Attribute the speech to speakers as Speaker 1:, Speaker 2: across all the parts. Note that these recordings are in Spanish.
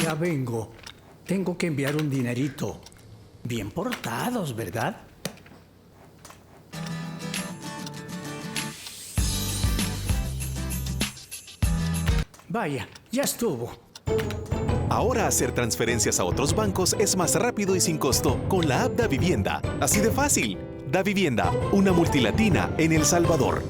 Speaker 1: Ya vengo. Tengo que enviar un dinerito. Bien portados, ¿verdad? Vaya, ya estuvo.
Speaker 2: Ahora hacer transferencias a otros bancos es más rápido y sin costo con la app Davivienda. Así de fácil. Davivienda, una multilatina en El Salvador.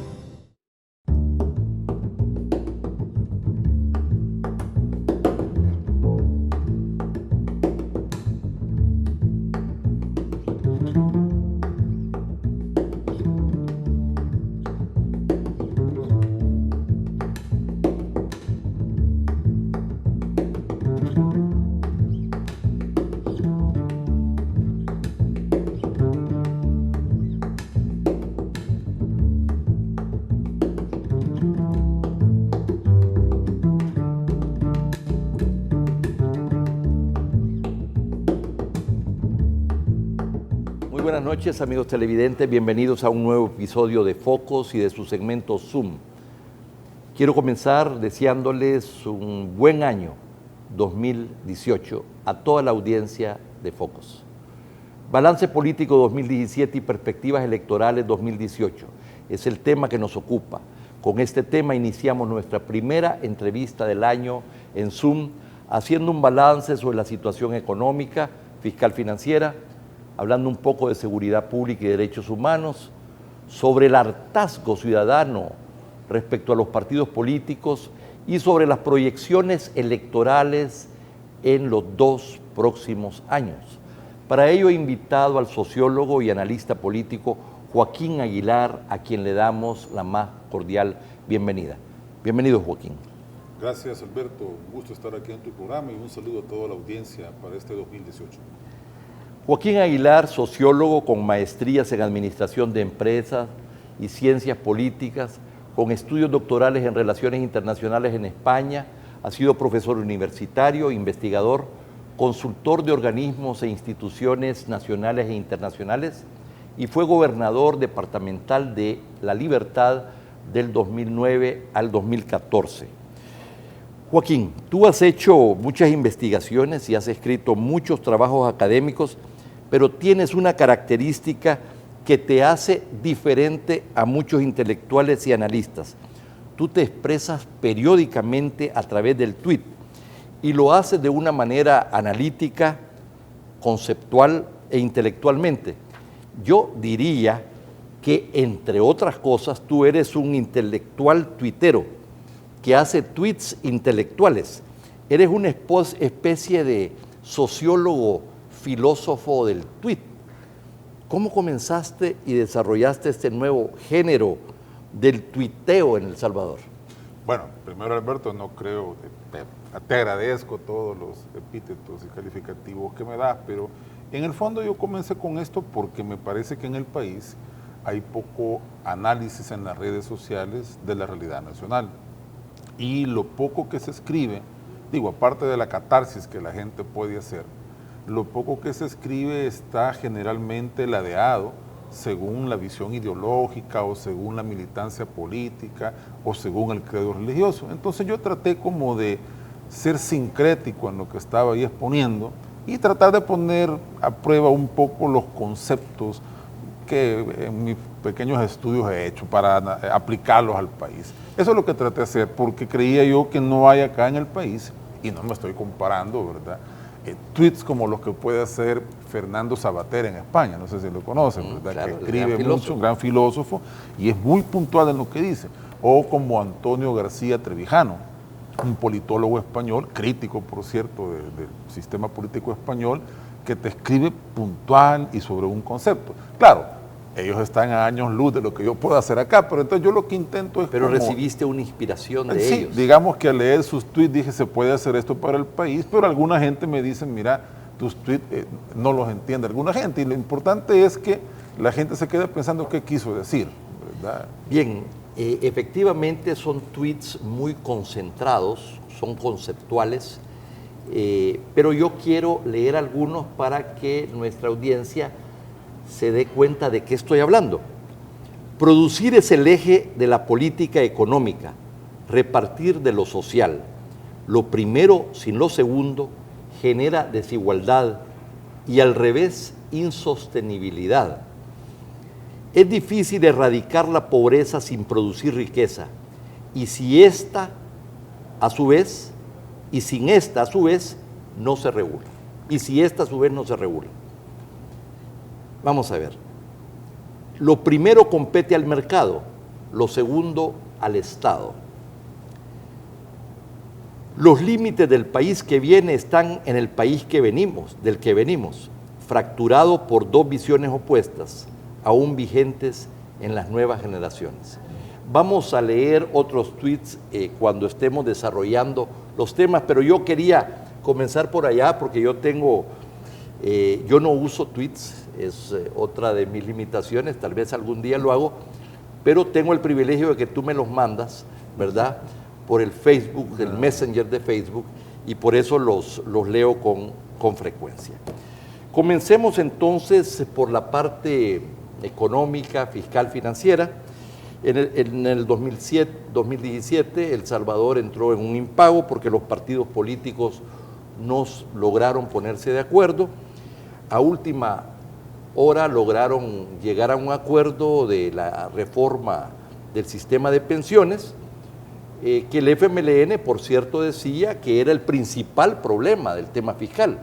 Speaker 3: Buenas noches, amigos televidentes, bienvenidos a un nuevo episodio de Focos y de su segmento Zoom. Quiero comenzar deseándoles un buen año 2018 a toda la audiencia de Focos. Balance político 2017 y perspectivas electorales 2018 es el tema que nos ocupa. Con este tema iniciamos nuestra primera entrevista del año en Zoom, haciendo un balance sobre la situación económica, fiscal, financiera, hablando un poco de seguridad pública y derechos humanos, sobre el hartazgo ciudadano respecto a los partidos políticos y sobre las proyecciones electorales en los 2 próximos años. Para ello he invitado al sociólogo y analista político Joaquín Aguilar, a quien le damos la más cordial bienvenida. Bienvenido, Joaquín.
Speaker 4: Gracias, Alberto. Un gusto estar aquí en tu programa y un saludo a toda la audiencia para este 2018.
Speaker 3: Joaquín Aguilar, sociólogo con maestrías en Administración de Empresas y Ciencias Políticas, con estudios doctorales en Relaciones Internacionales en España, ha sido profesor universitario, investigador, consultor de organismos e instituciones nacionales e internacionales y fue gobernador departamental de La Libertad del 2009 al 2014. Joaquín, tú has hecho muchas investigaciones y has escrito muchos trabajos académicos, pero tienes una característica que te hace diferente a muchos intelectuales y analistas. Tú te expresas periódicamente a través del tuit y lo haces de una manera analítica, conceptual e intelectualmente. Yo diría que, entre otras cosas, tú eres un intelectual tuitero que hace tweets intelectuales. Eres una especie de sociólogo, filósofo del tuit. ¿Cómo comenzaste y desarrollaste este nuevo género del tuiteo en El Salvador?
Speaker 4: Bueno, primero, Alberto, no creo, te agradezco todos los epítetos y calificativos que me das, pero en el fondo yo comencé con esto porque me parece que en el país hay poco análisis en las redes sociales de la realidad nacional. Y lo poco que se escribe, digo, aparte de la catarsis que la gente puede hacer, lo poco que se escribe está generalmente ladeado según la visión ideológica o según la militancia política o según el credo religioso. Entonces yo traté como de ser sincrético en lo que estaba ahí exponiendo y tratar de poner a prueba un poco los conceptos que en mis pequeños estudios he hecho para aplicarlos al país. Eso es lo que traté de hacer porque creía yo que no hay acá en el país, y no me estoy comparando, ¿verdad?, tweets como los que puede hacer Fernando Savater en España, no sé si lo conocen, ¿verdad?
Speaker 3: Claro,
Speaker 4: Que escribe mucho, un gran filósofo, y es muy puntual en lo que dice. O como Antonio García Trevijano, un politólogo español, crítico, por cierto, del sistema político español, que te escribe puntual y sobre un concepto. Claro, ellos están a años luz de lo que yo puedo hacer acá, pero entonces yo lo que intento es
Speaker 3: Pero
Speaker 4: como,
Speaker 3: recibiste una inspiración de
Speaker 4: sí,
Speaker 3: ellos.
Speaker 4: digamos que al leer sus tweets dije, se puede hacer esto para el país, pero alguna gente me dice, mira, tus tweets no los entiende alguna gente, y lo importante es que la gente se quede pensando qué quiso decir, ¿verdad?
Speaker 3: Bien, efectivamente son tweets muy concentrados, son conceptuales, pero yo quiero leer algunos para que nuestra audiencia se dé cuenta de qué estoy hablando. Producir es el eje de la política económica, repartir de lo social. Lo primero sin lo segundo genera desigualdad y al revés, insostenibilidad. Es difícil erradicar la pobreza sin producir riqueza y si esta, a su vez, y sin esta, a su vez, no se regula. Y si esta, a su vez, no se regula. Vamos a ver. Lo primero compete al mercado, lo segundo al Estado. Los límites del país que viene están en el país que venimos, del que venimos, fracturado por dos visiones opuestas, aún vigentes en las nuevas generaciones. Vamos a leer otros tweets cuando estemos desarrollando los temas, pero yo quería comenzar por allá porque yo no uso tweets, es otra de mis limitaciones, tal vez algún día lo hago, pero tengo el privilegio de que tú me los mandas, ¿verdad?, por el Facebook, el Messenger de Facebook, y por eso los leo con frecuencia. Comencemos entonces por la parte económica, fiscal, financiera. En el 2017, El Salvador entró en un impago porque los partidos políticos no lograron ponerse de acuerdo. A última hora lograron llegar a un acuerdo de la reforma del sistema de pensiones, que el FMLN, por cierto, decía que era el principal problema del tema fiscal.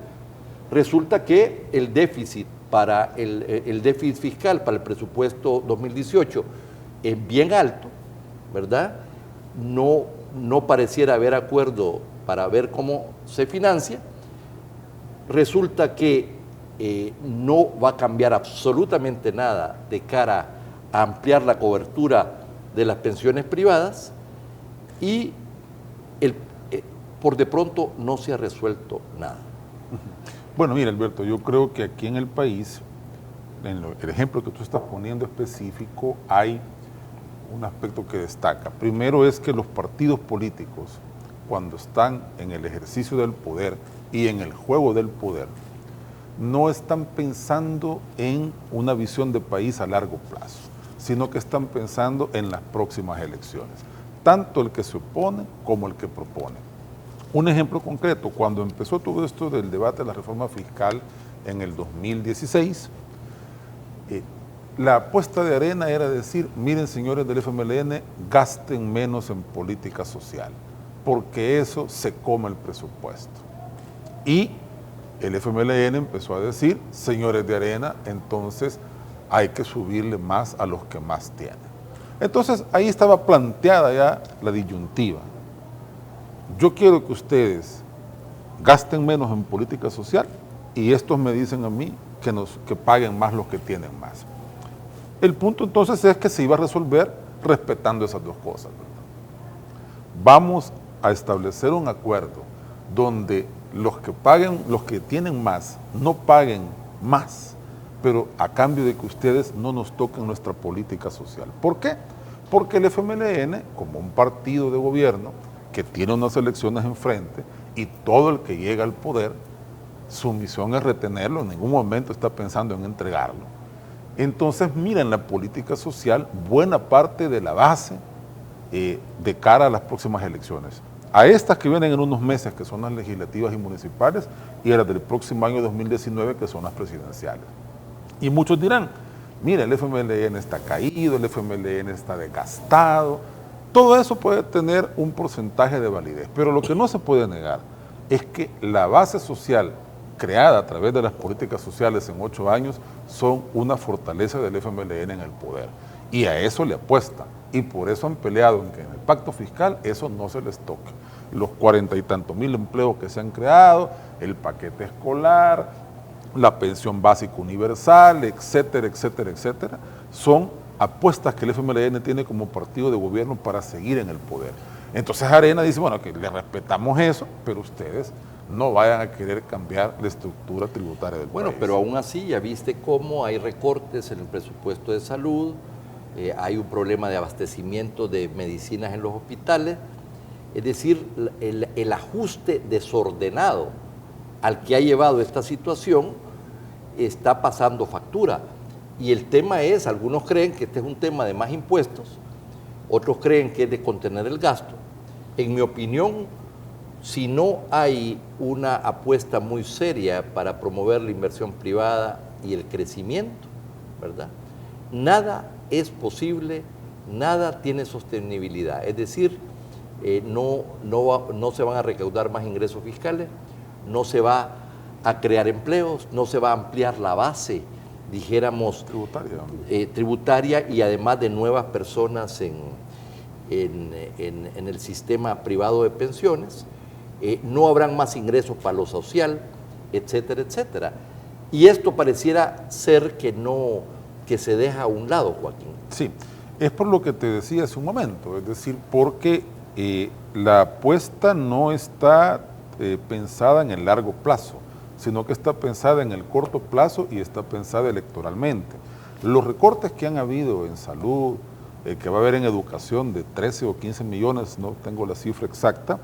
Speaker 3: Resulta que el déficit fiscal para el presupuesto 2018 es bien alto, ¿verdad? No pareciera haber acuerdo para ver cómo se financia. Resulta que no va a cambiar absolutamente nada de cara a ampliar la cobertura de las pensiones privadas y por de pronto no se ha resuelto nada.
Speaker 4: Bueno, mira, Alberto, yo creo que aquí en el país, en el ejemplo que tú estás poniendo específico, hay un aspecto que destaca. Primero es que los partidos políticos, cuando están en el ejercicio del poder y en el juego del poder, no están pensando en una visión de país a largo plazo, sino que están pensando en las próximas elecciones, tanto el que se opone como el que propone. Un ejemplo concreto, cuando empezó todo esto del debate de la reforma fiscal en el 2016, la apuesta de Arena era decir, miren señores del FMLN, gasten menos en política social, porque eso se come el presupuesto. Y el FMLN empezó a decir, señores de Arena, entonces hay que subirle más a los que más tienen. Entonces ahí estaba planteada ya la disyuntiva. Yo quiero que ustedes gasten menos en política social y estos me dicen a mí que paguen más los que tienen más. El punto entonces es que se iba a resolver respetando esas dos cosas, ¿verdad? Vamos a establecer un acuerdo donde los que tienen más, no paguen más, pero a cambio de que ustedes no nos toquen nuestra política social. ¿Por qué? Porque el FMLN, como un partido de gobierno que tiene unas elecciones enfrente y todo el que llega al poder, su misión es retenerlo, en ningún momento está pensando en entregarlo. Entonces, miren, la política social, buena parte de la base de cara a las próximas elecciones. A estas que vienen en unos meses, que son las legislativas y municipales, y a las del próximo año 2019, que son las presidenciales. Y muchos dirán, mira, el FMLN está caído, el FMLN está desgastado. Todo eso puede tener un porcentaje de validez, pero lo que no se puede negar es que la base social creada a través de las políticas sociales en 8 años son una fortaleza del FMLN en el poder. Y a eso le apuestan. Y por eso han peleado en que en el pacto fiscal eso no se les toque. Los 40 y tantos mil empleos que se han creado, el paquete escolar, la pensión básica universal, etcétera, etcétera, etcétera, son apuestas que el FMLN tiene como partido de gobierno para seguir en el poder. Entonces Arena dice, bueno, que le respetamos eso, pero ustedes no vayan a querer cambiar la estructura tributaria del país.
Speaker 3: Bueno, pero aún así ya viste cómo hay recortes en el presupuesto de salud, hay un problema de abastecimiento de medicinas en los hospitales, es decir, el ajuste desordenado al que ha llevado esta situación está pasando factura. Y el tema es, algunos creen que este es un tema de más impuestos, otros creen que es de contener el gasto. En mi opinión, si no hay una apuesta muy seria para promover la inversión privada y el crecimiento, ¿verdad? Nada es posible, nada tiene sostenibilidad. Es decir, no se van a recaudar más ingresos fiscales, no se va a crear empleos, no se va a ampliar la base, dijéramos, tributaria y además de nuevas personas en el sistema privado de pensiones, no habrán más ingresos para lo social, etcétera, etcétera. Y esto pareciera ser que se deja a un lado, Joaquín.
Speaker 4: Sí, es por lo que te decía hace un momento, es decir, porque la apuesta no está pensada en el largo plazo, sino que está pensada en el corto plazo y está pensada electoralmente. Los recortes que han habido en salud, que va a haber en educación de 13 o 15 millones, no tengo la cifra exacta,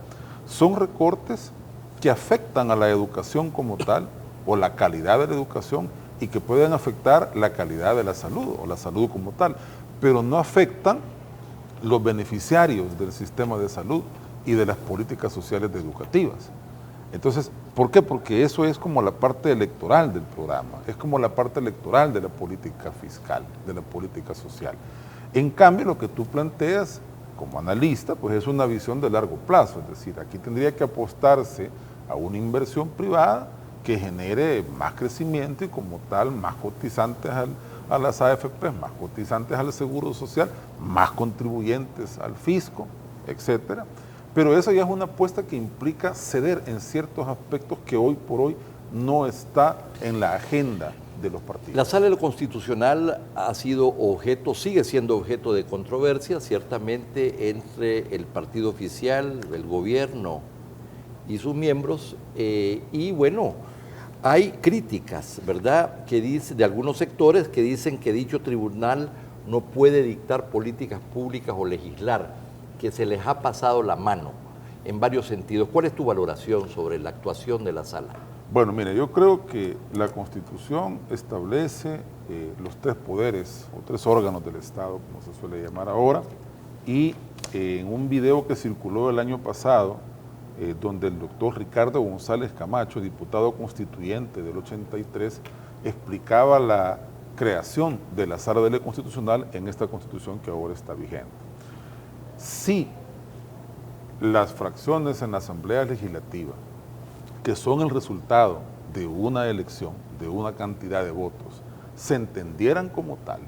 Speaker 4: son recortes que afectan a la educación como tal, o la calidad de la educación, y que pueden afectar la calidad de la salud, o la salud como tal, pero no afectan los beneficiarios del sistema de salud y de las políticas sociales educativas. Entonces, ¿por qué? Porque eso es como la parte electoral del programa, es como la parte electoral de la política fiscal, de la política social. En cambio, lo que tú planteas como analista, pues es una visión de largo plazo, es decir, aquí tendría que apostarse a una inversión privada que genere más crecimiento y como tal más cotizantes a las AFP, más cotizantes al Seguro Social, más contribuyentes al fisco, etcétera. Pero eso ya es una apuesta que implica ceder en ciertos aspectos que hoy por hoy no está en la agenda de los partidos.
Speaker 3: La Sala de lo Constitucional ha sido sigue siendo objeto de controversia, ciertamente entre el partido oficial, el gobierno y sus miembros, y bueno, hay críticas, ¿verdad?, que de algunos sectores que dicen que dicho tribunal no puede dictar políticas públicas o legislar, que se les ha pasado la mano en varios sentidos. ¿Cuál es tu valoración sobre la actuación de la Sala?
Speaker 4: Bueno, mire, yo creo que la Constitución establece los tres poderes o tres órganos del Estado, como se suele llamar ahora, y en un video que circuló el año pasado, donde el doctor Ricardo González Camacho, diputado constituyente del 83, explicaba la creación de la Sala de lo Constitucional en esta Constitución que ahora está vigente. Si las fracciones en la Asamblea Legislativa, que son el resultado de una elección, de una cantidad de votos, se entendieran como tal,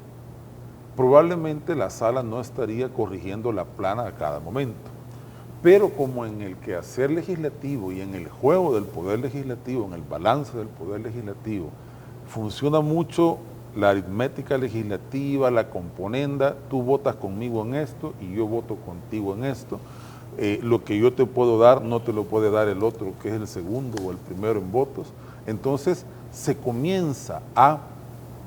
Speaker 4: probablemente la Sala no estaría corrigiendo la plana a cada momento. Pero como en el quehacer legislativo y en el juego del poder legislativo, en el balance del poder legislativo, funciona mucho la aritmética legislativa, la componenda, tú votas conmigo en esto y yo voto contigo en esto, lo que yo te puedo dar no te lo puede dar el otro, que es el segundo o el primero en votos. Entonces se comienza a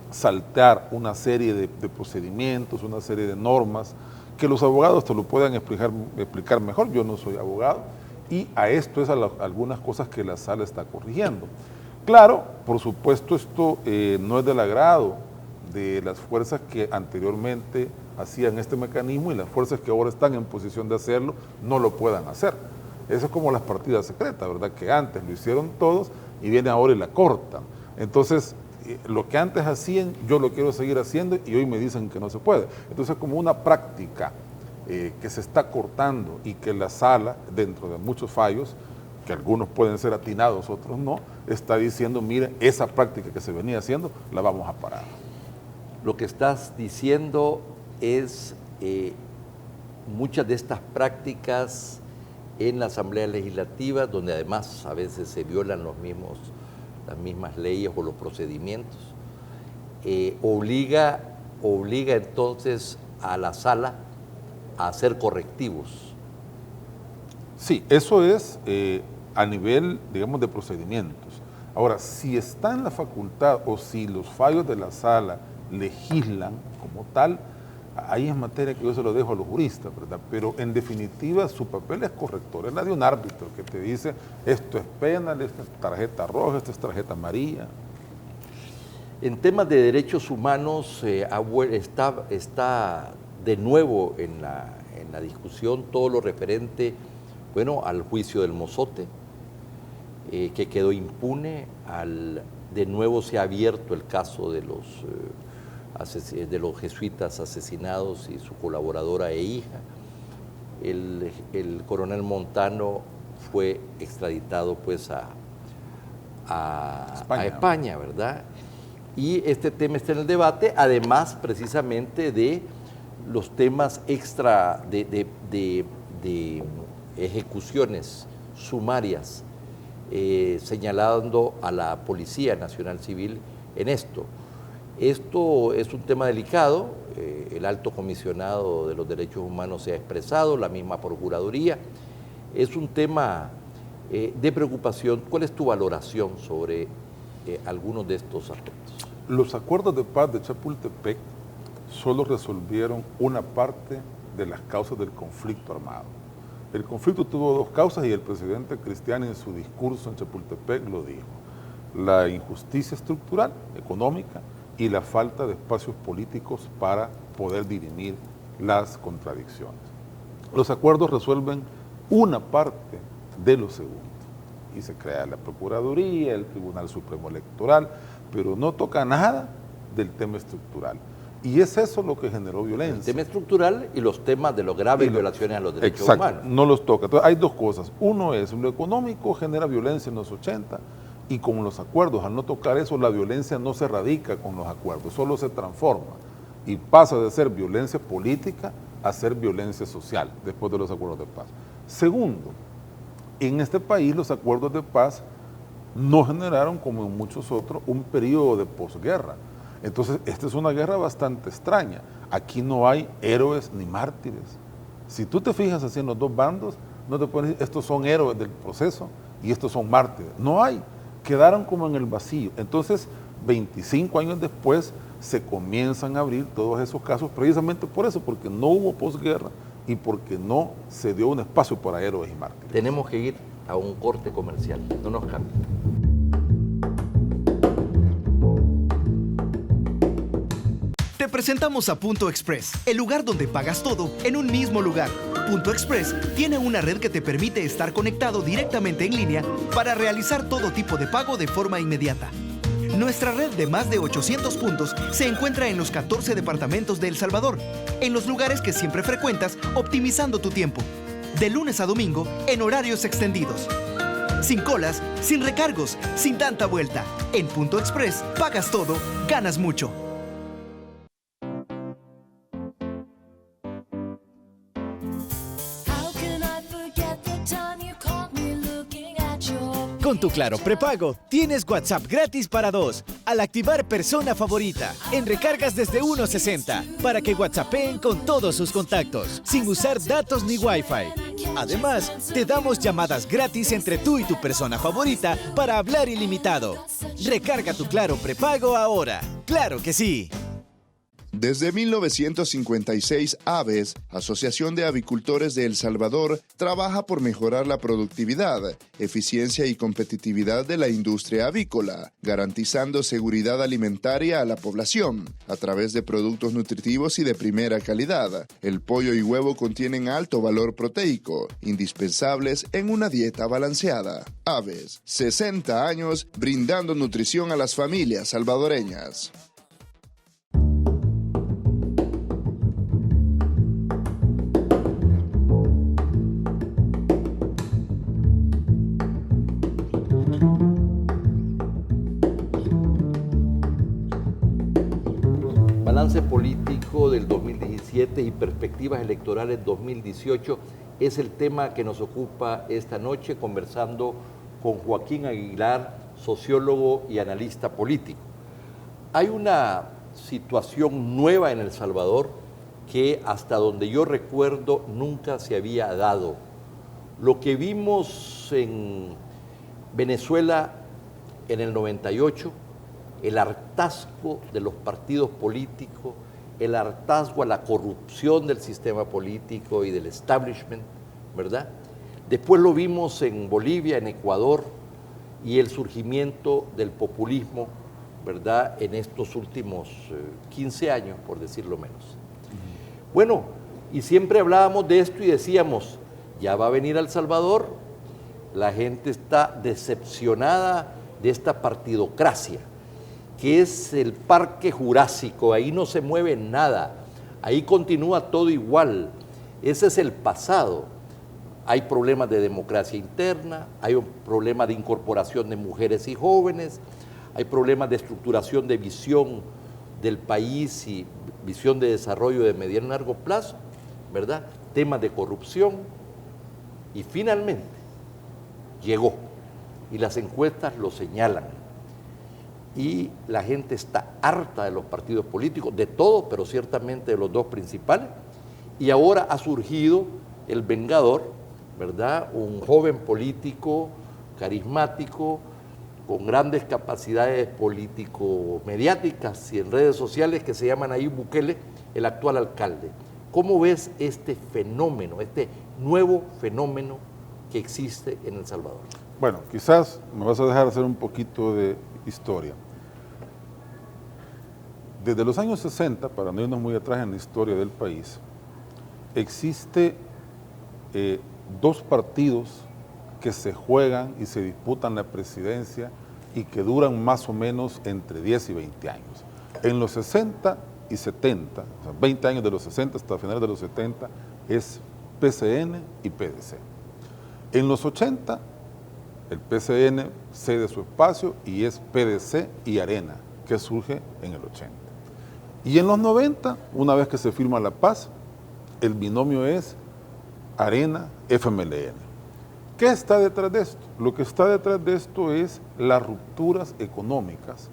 Speaker 4: saltear una serie de procedimientos, una serie de normas, que los abogados te lo puedan explicar mejor, yo no soy abogado, y a esto es algunas cosas que la Sala está corrigiendo. Claro, por supuesto, esto no es del agrado de las fuerzas que anteriormente hacían este mecanismo y las fuerzas que ahora están en posición de hacerlo no lo puedan hacer. Eso es como las partidas secretas, ¿verdad? Que antes lo hicieron todos y viene ahora y la cortan. Entonces, lo que antes hacían, yo lo quiero seguir haciendo y hoy me dicen que no se puede. Entonces, como una práctica que se está cortando y que la Sala, dentro de muchos fallos, que algunos pueden ser atinados, otros no, está diciendo, mire, esa práctica que se venía haciendo, la vamos a parar.
Speaker 3: Lo que estás diciendo es muchas de estas prácticas en la Asamblea Legislativa, donde además a veces se violan las mismas leyes o los procedimientos, obliga entonces a la Sala a hacer correctivos.
Speaker 4: Sí, eso es a nivel, digamos, de procedimientos. Ahora, si está en la facultad o si los fallos de la Sala legislan como tal, ahí es materia que yo se lo dejo a los juristas, ¿verdad? Pero en definitiva su papel es corrector, es la de un árbitro que te dice esto es penal, esto es tarjeta roja, esto es tarjeta amarilla.
Speaker 3: En temas de derechos humanos está de nuevo en la discusión todo lo referente Bueno, al juicio del Mozote, que quedó impune. De nuevo se ha abierto el caso de los jesuitas asesinados y su colaboradora e hija. El coronel Montano fue extraditado pues a España, ¿verdad? Y este tema está en el debate, además precisamente de los temas extra de ejecuciones sumarias, señalando a la Policía Nacional Civil en esto. Esto es un tema delicado, el Alto Comisionado de los Derechos Humanos se ha expresado, la misma Procuraduría. Es un tema de preocupación. ¿Cuál es tu valoración sobre algunos de estos aspectos?
Speaker 4: Los acuerdos de paz de Chapultepec solo resolvieron una parte de las causas del conflicto armado. El conflicto tuvo dos causas y el presidente Cristiani en su discurso en Chapultepec lo dijo: la injusticia estructural, económica, y la falta de espacios políticos para poder dirimir las contradicciones. Los acuerdos resuelven una parte de lo segundo y se crea la Procuraduría, el Tribunal Supremo Electoral, pero no toca nada del tema estructural. Y es eso lo que generó violencia. El
Speaker 3: tema estructural y los temas de las graves violaciones a los derechos humanos.
Speaker 4: No los toca. Entonces, hay dos cosas. Uno es, lo económico genera violencia en los 80 y con los acuerdos, al no tocar eso, la violencia no se radica con los acuerdos, solo se transforma y pasa de ser violencia política a ser violencia social después de los acuerdos de paz. Segundo, en este país los acuerdos de paz no generaron, como en muchos otros, un periodo de posguerra. Entonces, esta es una guerra bastante extraña. Aquí no hay héroes ni mártires. Si tú te fijas así en los dos bandos, no te pueden decir, estos son héroes del proceso y estos son mártires. No hay. Quedaron como en el vacío. Entonces, 25 años después, se comienzan a abrir todos esos casos, precisamente por eso, porque no hubo posguerra y porque no se dio un espacio para héroes y mártires.
Speaker 3: Tenemos que ir a un corte comercial. No nos cambien.
Speaker 5: Te presentamos a Punto Express, el lugar donde pagas todo en un mismo lugar. Punto Express tiene una red que te permite estar conectado directamente en línea para realizar todo tipo de pago de forma inmediata. Nuestra red de más de 800 puntos se encuentra en los 14 departamentos de El Salvador, en los lugares que siempre frecuentas, optimizando tu tiempo. De lunes a domingo, en horarios extendidos. Sin colas, sin recargos, sin tanta vuelta. En Punto Express, pagas todo, ganas mucho.
Speaker 6: Con tu Claro prepago, tienes WhatsApp gratis para 2 al activar Persona Favorita en recargas desde 1.60 para que WhatsAppeen con todos sus contactos, sin usar datos ni Wi-Fi. Además, te damos llamadas gratis entre tú y tu persona favorita para hablar ilimitado. Recarga tu Claro prepago ahora. ¡Claro que sí!
Speaker 7: Desde 1956, Aves, Asociación de Avicultores de El Salvador, trabaja por mejorar la productividad, eficiencia y competitividad de la industria avícola, garantizando seguridad alimentaria a la población a través de productos nutritivos y de primera calidad. El pollo y huevo contienen alto valor proteico, indispensables en una dieta balanceada. Aves, 60 años brindando nutrición a las familias salvadoreñas.
Speaker 3: Balance político del 2017 y perspectivas electorales 2018 es el tema que nos ocupa esta noche, conversando con Joaquín Aguilar, sociólogo y analista político. Hay una situación nueva en El Salvador que hasta donde yo recuerdo nunca se había dado. Lo que vimos en Venezuela en el 98, el hartazgo de los partidos políticos, el hartazgo a la corrupción del sistema político y del establishment, ¿verdad? Después lo vimos en Bolivia, en Ecuador, y el surgimiento del populismo, ¿verdad?, en estos últimos 15 años, por decirlo menos. Bueno, y siempre hablábamos de esto y decíamos, ya va a venir a El Salvador, la gente está decepcionada de esta partidocracia, que es el parque jurásico, ahí no se mueve nada, ahí continúa todo igual, ese es el pasado. Hay problemas de democracia interna, hay un problema de incorporación de mujeres y jóvenes, hay problemas de estructuración de visión del país y visión de desarrollo de mediano y largo plazo, ¿verdad? Temas de corrupción, y finalmente llegó, y las encuestas lo señalan, y la gente está harta de los partidos políticos, de todos, pero ciertamente de los dos principales, y ahora ha surgido el vengador, ¿verdad? Un joven político, carismático, con grandes capacidades político-mediáticas y en redes sociales, que se llama Nayib Bukele, el actual alcalde. ¿Cómo ves este fenómeno, este nuevo fenómeno que existe en El Salvador?
Speaker 4: Bueno, quizás me vas a dejar hacer un poquito de historia. Desde los años 60, para no irnos muy atrás en la historia del país, existe dos partidos que se juegan y se disputan la presidencia y que duran más o menos entre 10 y 20 años. En los 60 y 70, o sea, 20 años de los 60 hasta finales de los 70, es PCN y PDC. En los 80, el PCN cede su espacio y es PDC y Arena, que surge en el 80. Y en los 90, una vez que se firma la paz, el binomio es Arena-FMLN. ¿Qué está detrás de esto? Lo que está detrás de esto es las rupturas económicas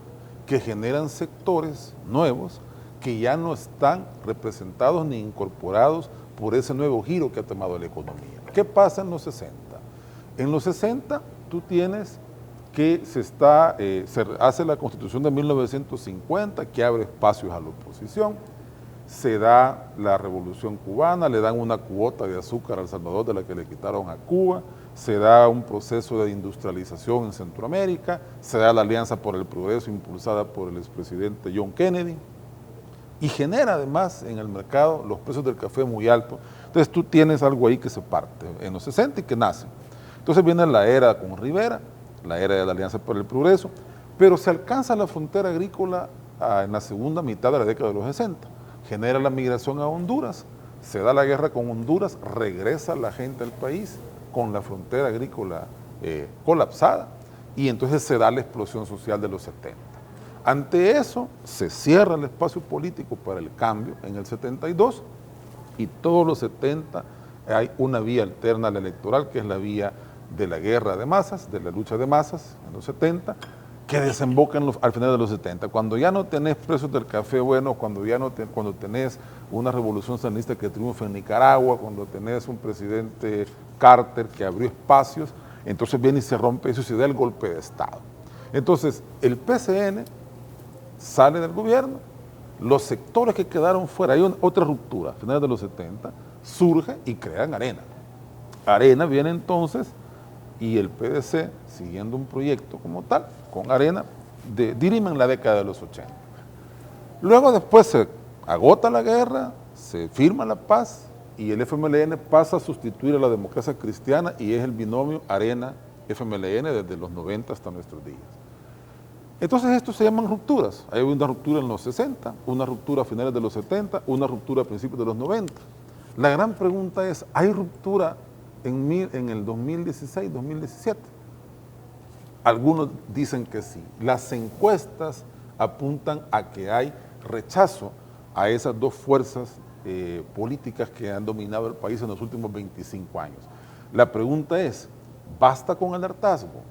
Speaker 4: que generan sectores nuevos que ya no están representados ni incorporados por ese nuevo giro que ha tomado la economía. ¿Qué pasa en los 60? En los 60 tú tienes que se hace la Constitución de 1950 que abre espacios a la oposición, se da la Revolución Cubana, le dan una cuota de azúcar a El Salvador de la que le quitaron a Cuba, se da un proceso de industrialización en Centroamérica, se da la Alianza por el Progreso impulsada por el expresidente John Kennedy y genera además en el mercado los precios del café muy altos. Entonces tú tienes algo ahí que se parte en los 60 y que nace. Entonces viene la era con Rivera, la era de la Alianza por el Progreso, pero se alcanza la frontera agrícola en la segunda mitad de la década de los 60. Genera la migración a Honduras, se da la guerra con Honduras, regresa la gente al país con la frontera agrícola colapsada y entonces se da la explosión social de los 70. Ante eso se cierra el espacio político para el cambio en el 72 y todos los 70 hay una vía alterna a la electoral que es la vía de la guerra de masas, de la lucha de masas en los 70, que desemboca al final de los 70. Cuando ya no tenés precios del café bueno, cuando tenés una revolución sandinista que triunfa en Nicaragua, cuando tenés un presidente Carter que abrió espacios, entonces viene y se rompe eso y se da el golpe de Estado. Entonces, el PCN sale del gobierno, los sectores que quedaron fuera, hay otra ruptura, a finales de los 70, surge y crean Arena. Arena viene entonces y el PDC, siguiendo un proyecto como tal, con Arena, dirimen la década de los 80. Luego después se agota la guerra, se firma la paz y el FMLN pasa a sustituir a la democracia cristiana y es el binomio Arena-FMLN desde los 90 hasta nuestros días. Entonces estos se llaman rupturas. Hay una ruptura en los 60, una ruptura a finales de los 70, una ruptura a principios de los 90. La gran pregunta es, ¿hay ruptura en el 2016, 2017? Algunos dicen que sí. Las encuestas apuntan a que hay rechazo a esas dos fuerzas políticas que han dominado el país en los últimos 25 años. La pregunta es, ¿basta con el hartazgo?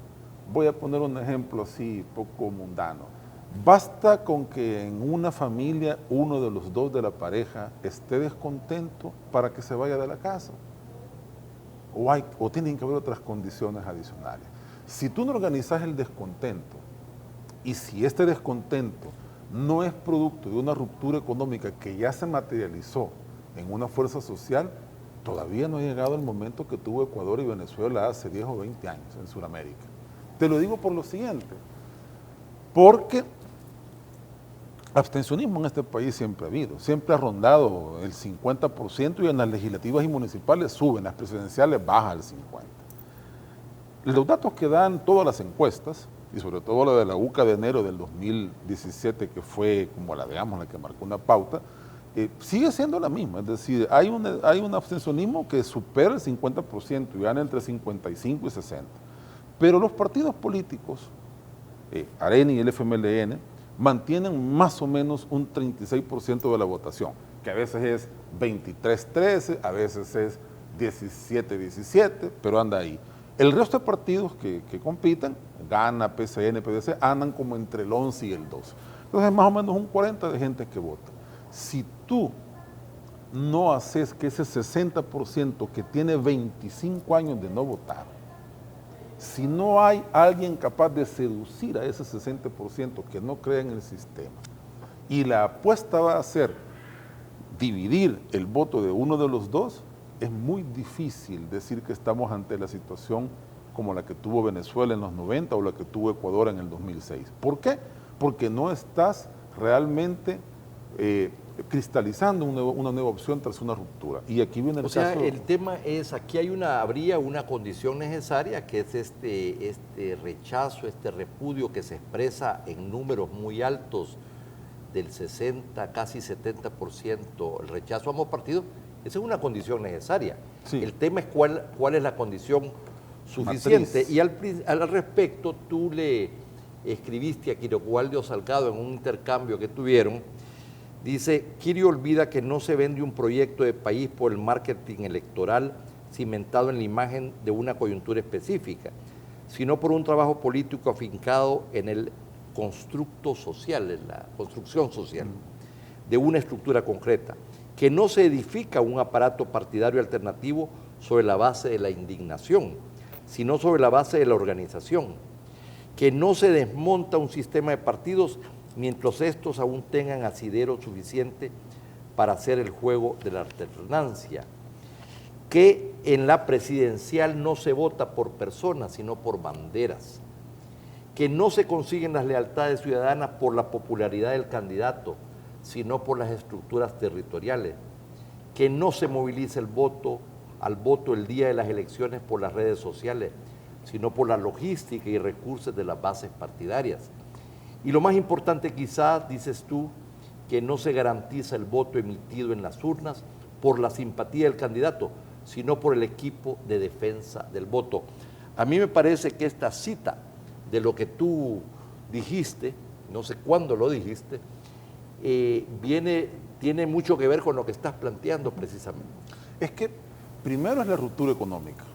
Speaker 4: Voy a poner un ejemplo así, poco mundano. ¿Basta con que en una familia uno de los dos de la pareja esté descontento para que se vaya de la casa? ¿O tienen que haber otras condiciones adicionales? Si tú no organizas el descontento y si este descontento no es producto de una ruptura económica que ya se materializó en una fuerza social, todavía no ha llegado el momento que tuvo Ecuador y Venezuela hace 10 o 20 años en Sudamérica. Te lo digo por lo siguiente, porque Abstencionismo en este país siempre ha habido, siempre ha rondado el 50% y en las legislativas y municipales suben, las presidenciales baja al 50%. Los datos que dan todas las encuestas, y sobre todo la de la UCA de enero del 2017, que fue como la, digamos, la que marcó una pauta, sigue siendo la misma, es decir, hay un abstencionismo que supera el 50% y gana entre 55 y 60. Pero los partidos políticos, ARENI y el FMLN, mantienen más o menos un 36% de la votación, que a veces es 23-13, a veces es 17-17, pero anda ahí. El resto de partidos que compiten, GANA, PCN, PDC, andan como entre el 11 y el 12. Entonces, más o menos un 40% de gente que vota. Si tú no haces que ese 60% que tiene 25 años de no votar, si no hay alguien capaz de seducir a ese 60% que no cree en el sistema, y la apuesta va a ser dividir el voto de uno de los dos, es muy difícil decir que estamos ante la situación como la que tuvo Venezuela en los 90 o la que tuvo Ecuador en el 2006. ¿Por qué? Porque no estás realmente cristalizando una nueva opción tras una ruptura. Y aquí viene el caso...
Speaker 3: O sea, el tema es, aquí habría una condición necesaria, que es este rechazo, este repudio que se expresa en números muy altos del 60, casi 70%, el rechazo a ambos partidos. Esa es una condición necesaria. Sí. El tema es cuál es la condición suficiente. Matriz. Y al respecto, tú le escribiste a Quirogualdio Salgado en un intercambio que tuvieron. Dice, Kiri olvida que no se vende un proyecto de país por el marketing electoral cimentado en la imagen de una coyuntura específica, sino por un trabajo político afincado en el constructo social, en la construcción social de una estructura concreta, que no se edifica un aparato partidario alternativo sobre la base de la indignación, sino sobre la base de la organización, que no se desmonta un sistema de partidos mientras estos aún tengan asidero suficiente para hacer el juego de la alternancia, que en la presidencial no se vota por personas, sino por banderas, que no se consiguen las lealtades ciudadanas por la popularidad del candidato, sino por las estructuras territoriales, que no se moviliza al voto el día de las elecciones por las redes sociales, sino por la logística y recursos de las bases partidarias. Y lo más importante quizás, dices tú, que no se garantiza el voto emitido en las urnas por la simpatía del candidato, sino por el equipo de defensa del voto. A mí me parece que esta cita de lo que tú dijiste, no sé cuándo lo dijiste, tiene mucho que ver con lo que estás planteando precisamente.
Speaker 4: Es que primero es la ruptura económica.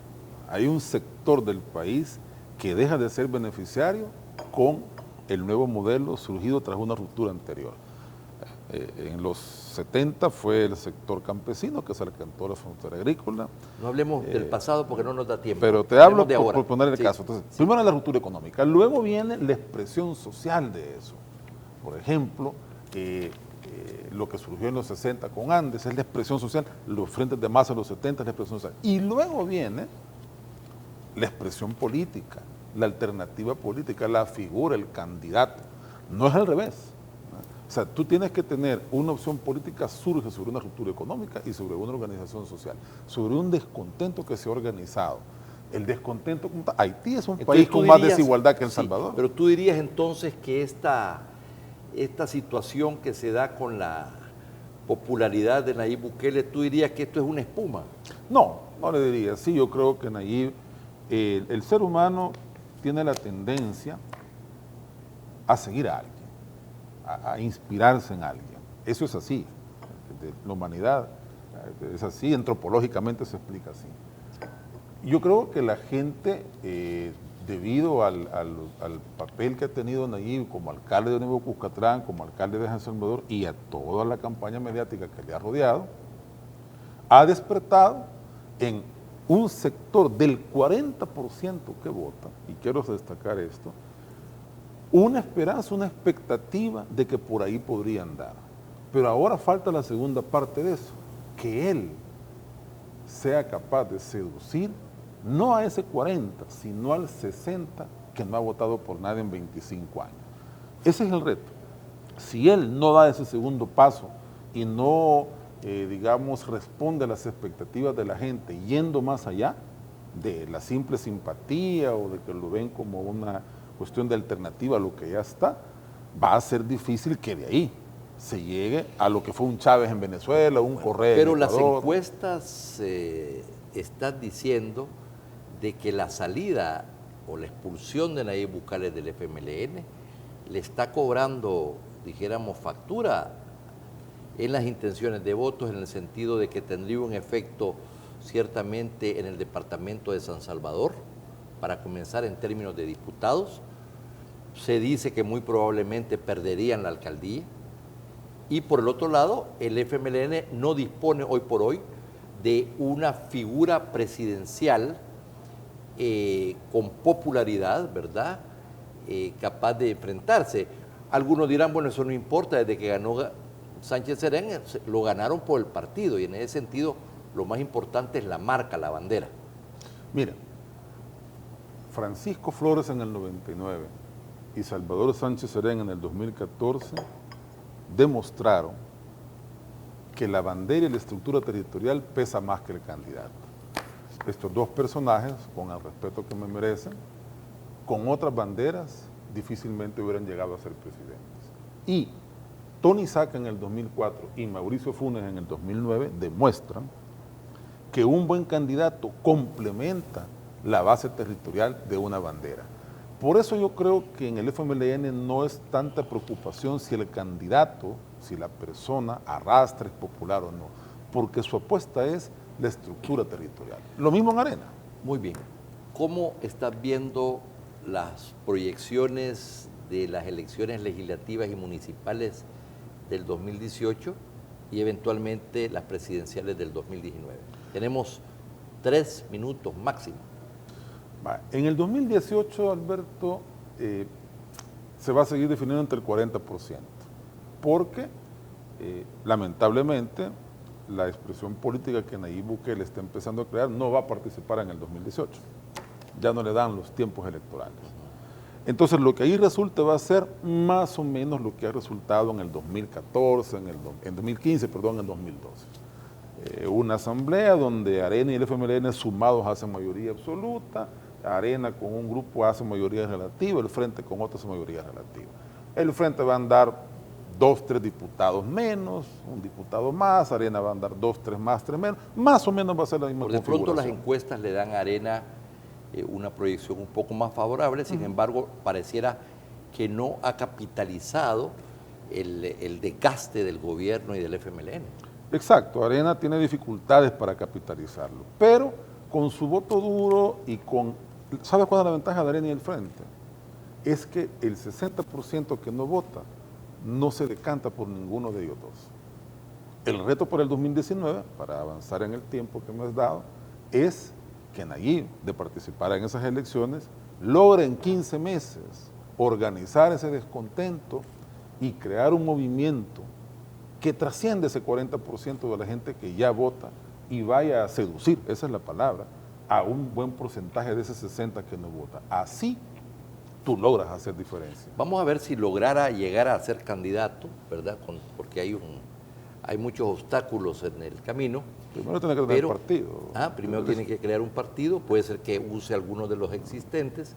Speaker 4: Hay un sector del país que deja de ser beneficiario con el nuevo modelo surgido tras una ruptura anterior. En los 70 fue el sector campesino que se alcanzó la frontera agrícola.
Speaker 3: No hablemos del pasado porque no nos da tiempo.
Speaker 4: Pero te hablo por poner el caso. Entonces, primero la ruptura económica, luego viene la expresión social de eso. Por ejemplo, lo que surgió en los 60 con Andes es la expresión social, los frentes de masa en los 70 es la expresión social. Y luego viene la expresión política, la alternativa política, la figura, el candidato. No es al revés. O sea, tú tienes que tener una opción política, surge sobre una ruptura económica y sobre una organización social, sobre un descontento que se ha organizado. El descontento, Haití es un país con más desigualdad que El Salvador.
Speaker 3: Pero tú dirías entonces que esta situación que se da con la popularidad de Nayib Bukele, tú dirías que esto es una espuma.
Speaker 4: No le diría. Sí, yo creo que Nayib, el ser humano tiene la tendencia a seguir a alguien, a inspirarse en alguien. Eso es así. La humanidad es así, antropológicamente se explica así. Yo creo que la gente, debido al papel que ha tenido Nayib como alcalde de Nuevo Cuscatlán, como alcalde de San Salvador y a toda la campaña mediática que le ha rodeado, ha despertado en un sector del 40% que vota, y quiero destacar esto, una esperanza, una expectativa de que por ahí podría andar. Pero ahora falta la segunda parte de eso, que él sea capaz de seducir no a ese 40, sino al 60 que no ha votado por nadie en 25 años. Ese es el reto. Si él no da ese segundo paso y no, digamos, responde a las expectativas de la gente yendo más allá de la simple simpatía o de que lo ven como una cuestión de alternativa a lo que ya está, va a ser difícil que de ahí se llegue a lo que fue un Chávez en Venezuela, un Correa en
Speaker 3: Pero las
Speaker 4: Ecuador.
Speaker 3: encuestas están diciendo de que la salida o la expulsión de Nayib Bukele del FMLN le está cobrando, dijéramos, factura en las intenciones de votos, en el sentido de que tendría un efecto ciertamente en el departamento de San Salvador, para comenzar en términos de diputados. Se dice que muy probablemente perderían la alcaldía. Y por el otro lado, el FMLN no dispone hoy por hoy de una figura presidencial con popularidad, ¿verdad? Capaz de enfrentarse. Algunos dirán, bueno, eso no importa, desde que ganó Sánchez Serén, lo ganaron por el partido, y en ese sentido lo más importante es la marca, la bandera.
Speaker 4: Mira, Francisco Flores en el 99 y Salvador Sánchez Serén en el 2014 demostraron que la bandera y la estructura territorial pesa más que el candidato. Estos dos personajes, con el respeto que me merecen, con otras banderas difícilmente hubieran llegado a ser presidentes. Y Tony Saca en el 2004 y Mauricio Funes en el 2009 demuestran que un buen candidato complementa la base territorial de una bandera. Por eso yo creo que en el FMLN no es tanta preocupación si el candidato, si la persona arrastra, es popular o no, porque su apuesta es la estructura territorial. Lo mismo en Arena.
Speaker 3: Muy bien. ¿Cómo estás viendo las proyecciones de las elecciones legislativas y municipales del 2018 y eventualmente las presidenciales del 2019? Tenemos 3 minutos máximo.
Speaker 4: En el 2018, Alberto, se va a seguir definiendo entre el 40%, porque lamentablemente la expresión política que Nayib Bukele está empezando a crear no va a participar en el 2018. Ya no le dan los tiempos electorales. Entonces lo que ahí resulta va a ser más o menos lo que ha resultado en el 2014, en 2015, perdón, en 2012. Una asamblea donde Arena y el FMLN sumados hacen mayoría absoluta, Arena con un grupo hace mayoría relativa, el Frente con otro hace mayoría relativa. El Frente va a andar 2, 3 diputados menos, un diputado más, Arena va a andar 2, 3 más, 3 menos, más o menos va a ser la misma configuración.
Speaker 3: Por de pronto las encuestas le dan a Arena una proyección un poco más favorable, sin embargo pareciera que no ha capitalizado el desgaste del gobierno y del FMLN.
Speaker 4: Exacto, Arena tiene dificultades para capitalizarlo, pero con su voto duro y con... ¿Sabe cuál es la ventaja de Arena y el Frente? Es que el 60% que no vota no se decanta por ninguno de ellos dos. El reto para el 2019, para avanzar en el tiempo que me has dado, es que Nayib, de participar en esas elecciones, logre en 15 meses organizar ese descontento y crear un movimiento que trasciende ese 40% de la gente que ya vota y vaya a seducir, esa es la palabra, a un buen porcentaje de ese 60% que no vota. Así tú logras hacer diferencia.
Speaker 3: Vamos a ver si lograra llegar a ser candidato, ¿verdad? Porque hay muchos obstáculos en el camino.
Speaker 4: Primero tiene que tener partido.
Speaker 3: Primero tiene que crear un partido, puede ser que use algunos de los existentes,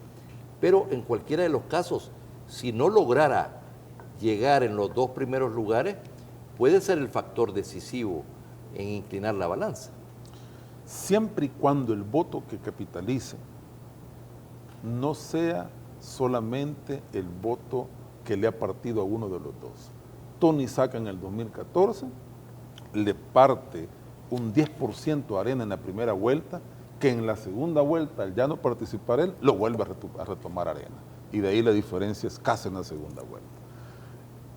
Speaker 3: pero en cualquiera de los casos, si no lograra llegar en los 2 primeros lugares, puede ser el factor decisivo en inclinar la balanza.
Speaker 4: Siempre y cuando el voto que capitalice no sea solamente el voto que le ha partido a uno de los dos. Tony Saca en el 2014 le parte un 10% a Arena en la primera vuelta, que en la segunda vuelta, al ya no participar él, lo vuelve a retomar Arena. Y de ahí la diferencia es casi en la segunda vuelta.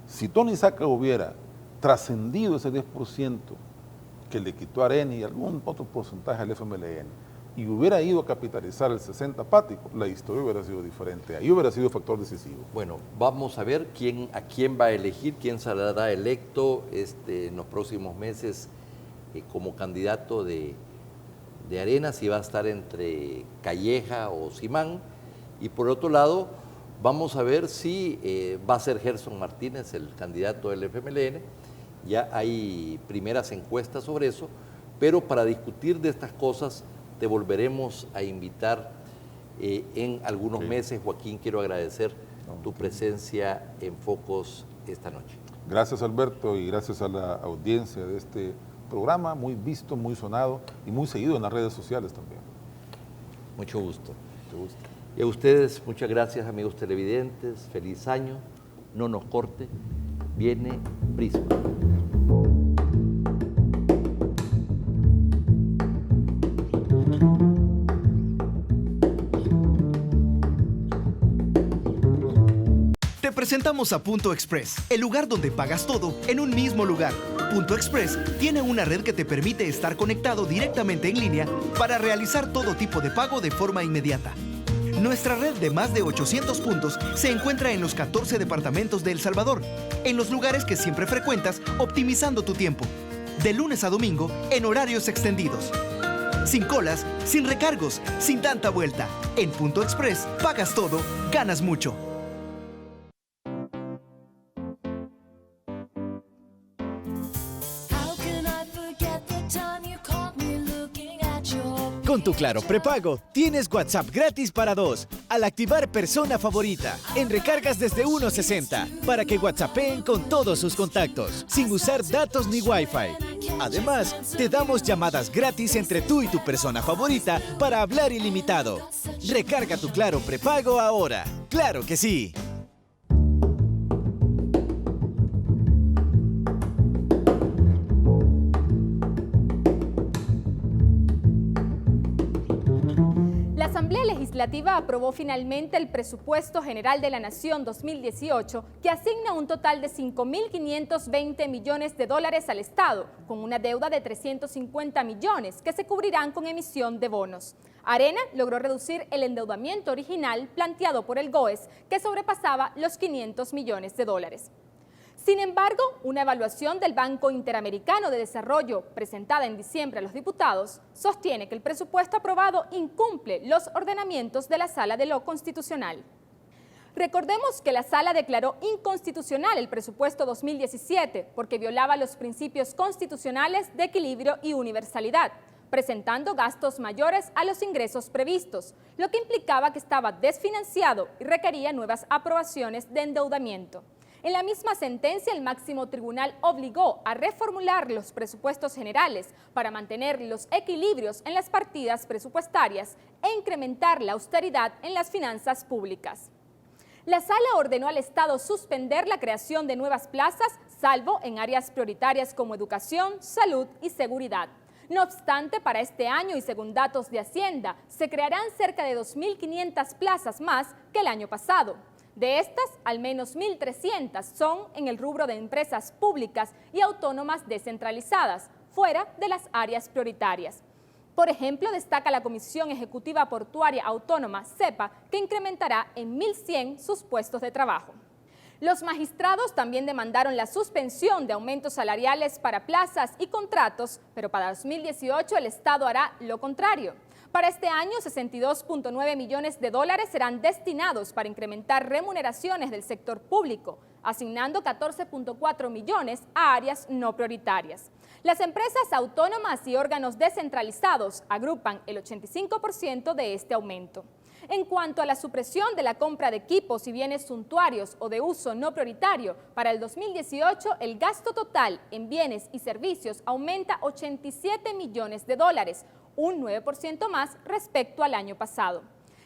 Speaker 4: Si Tony Saca hubiera trascendido ese 10% que le quitó a Arena y algún otro porcentaje al FMLN y hubiera ido a capitalizar el 60 apático, la historia hubiera sido diferente. Ahí hubiera sido factor decisivo.
Speaker 3: Bueno, vamos a ver a quién va a elegir, quién saldrá electo en los próximos meses como candidato de Arena, si va a estar entre Calleja o Simán. Y por otro lado, Vamos a ver si va a ser Gerson Martínez el candidato del FMLN. Ya hay primeras encuestas sobre eso, pero para discutir de estas cosas te volveremos a invitar en algunos meses. Joaquín, quiero agradecer tu presencia en Focos esta noche.
Speaker 4: Gracias, Alberto, y gracias a la audiencia de este programa, muy visto, muy sonado y muy seguido en las redes sociales también.
Speaker 3: Mucho gusto.
Speaker 4: Mucho gusto.
Speaker 3: Y a ustedes, muchas gracias, amigos televidentes. Feliz año. No nos corte. Viene Prisma.
Speaker 5: Te presentamos a Punto Express, el lugar donde pagas todo en un mismo lugar. Punto Express tiene una red que te permite estar conectado directamente en línea para realizar todo tipo de pago de forma inmediata. Nuestra red de más de 800 puntos se encuentra en los 14 departamentos de El Salvador, en los lugares que siempre frecuentas, optimizando tu tiempo. De lunes a domingo, en horarios extendidos. Sin colas, sin recargos, sin tanta vuelta. En Punto Express, pagas todo, ganas mucho.
Speaker 6: Con tu Claro prepago, tienes WhatsApp gratis para 2 al activar Persona Favorita en recargas desde 1.60 para que WhatsAppeen con todos sus contactos, sin usar datos ni Wi-Fi. Además, te damos llamadas gratis entre tú y tu persona favorita para hablar ilimitado. Recarga tu Claro prepago ahora. ¡Claro que sí!
Speaker 8: La Asamblea Legislativa aprobó finalmente el Presupuesto General de la Nación 2018, que asigna un total de 5.520 millones de dólares al Estado, con una deuda de 350 millones que se cubrirán con emisión de bonos. Arena logró reducir el endeudamiento original planteado por el GOES, que sobrepasaba los 500 millones de dólares. Sin embargo, una evaluación del Banco Interamericano de Desarrollo, presentada en diciembre a los diputados, sostiene que el presupuesto aprobado incumple los ordenamientos de la Sala de lo Constitucional. Recordemos que la Sala declaró inconstitucional el presupuesto 2017 porque violaba los principios constitucionales de equilibrio y universalidad, presentando gastos mayores a los ingresos previstos, lo que implicaba que estaba desfinanciado y requería nuevas aprobaciones de endeudamiento. En la misma sentencia, el máximo tribunal obligó a reformular los presupuestos generales para mantener los equilibrios en las partidas presupuestarias e incrementar la austeridad en las finanzas públicas. La Sala ordenó al Estado suspender la creación de nuevas plazas, salvo en áreas prioritarias como educación, salud y seguridad. No obstante, para este año y según datos de Hacienda, se crearán cerca de 2.500 plazas más que el año pasado. De estas, al menos 1.300 son en el rubro de empresas públicas y autónomas descentralizadas, fuera de las áreas prioritarias. Por ejemplo, destaca la Comisión Ejecutiva Portuaria Autónoma, CEPA, que incrementará en 1.100 sus puestos de trabajo. Los magistrados también demandaron la suspensión de aumentos salariales para plazas y contratos, pero para 2018 el Estado hará lo contrario. Para este año, 62.9 millones de dólares serán destinados para incrementar remuneraciones del sector público, asignando 14.4 millones a áreas no prioritarias. Las empresas autónomas y órganos descentralizados agrupan el 85% de este aumento. En cuanto a la supresión de la compra de equipos y bienes suntuarios o de uso no prioritario, para el 2018 el gasto total en bienes y servicios aumenta 87 millones de dólares, un 9% más respecto al año pasado.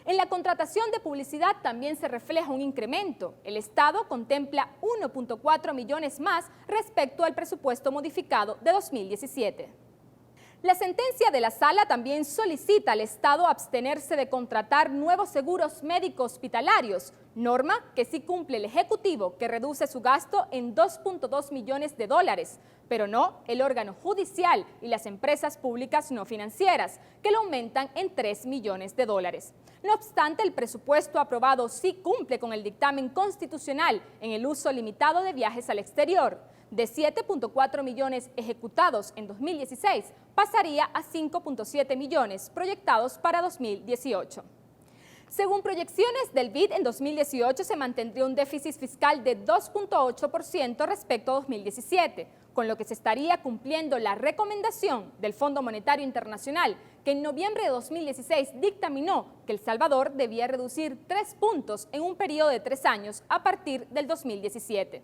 Speaker 8: En la contratación de publicidad también se refleja un incremento. El Estado contempla 1.4 millones más respecto al presupuesto modificado de 2017. La sentencia de la Sala también solicita al Estado abstenerse de contratar nuevos seguros médicos hospitalarios, norma que sí cumple el Ejecutivo, que reduce su gasto en 2.2 millones de dólares, pero no el órgano judicial y las empresas públicas no financieras, que lo aumentan en 3 millones de dólares. No obstante, el presupuesto aprobado sí cumple con el dictamen constitucional en el uso limitado de viajes al exterior. De 7.4 millones ejecutados en 2016, pasaría a 5.7 millones proyectados para 2018. Según proyecciones del BID, en 2018 se mantendría un déficit fiscal de 2.8% respecto a 2017, con lo que se estaría cumpliendo la recomendación del Fondo Monetario Internacional, que en noviembre de 2016 dictaminó que El Salvador debía reducir 3 puntos en un periodo de 3 años a partir del 2017.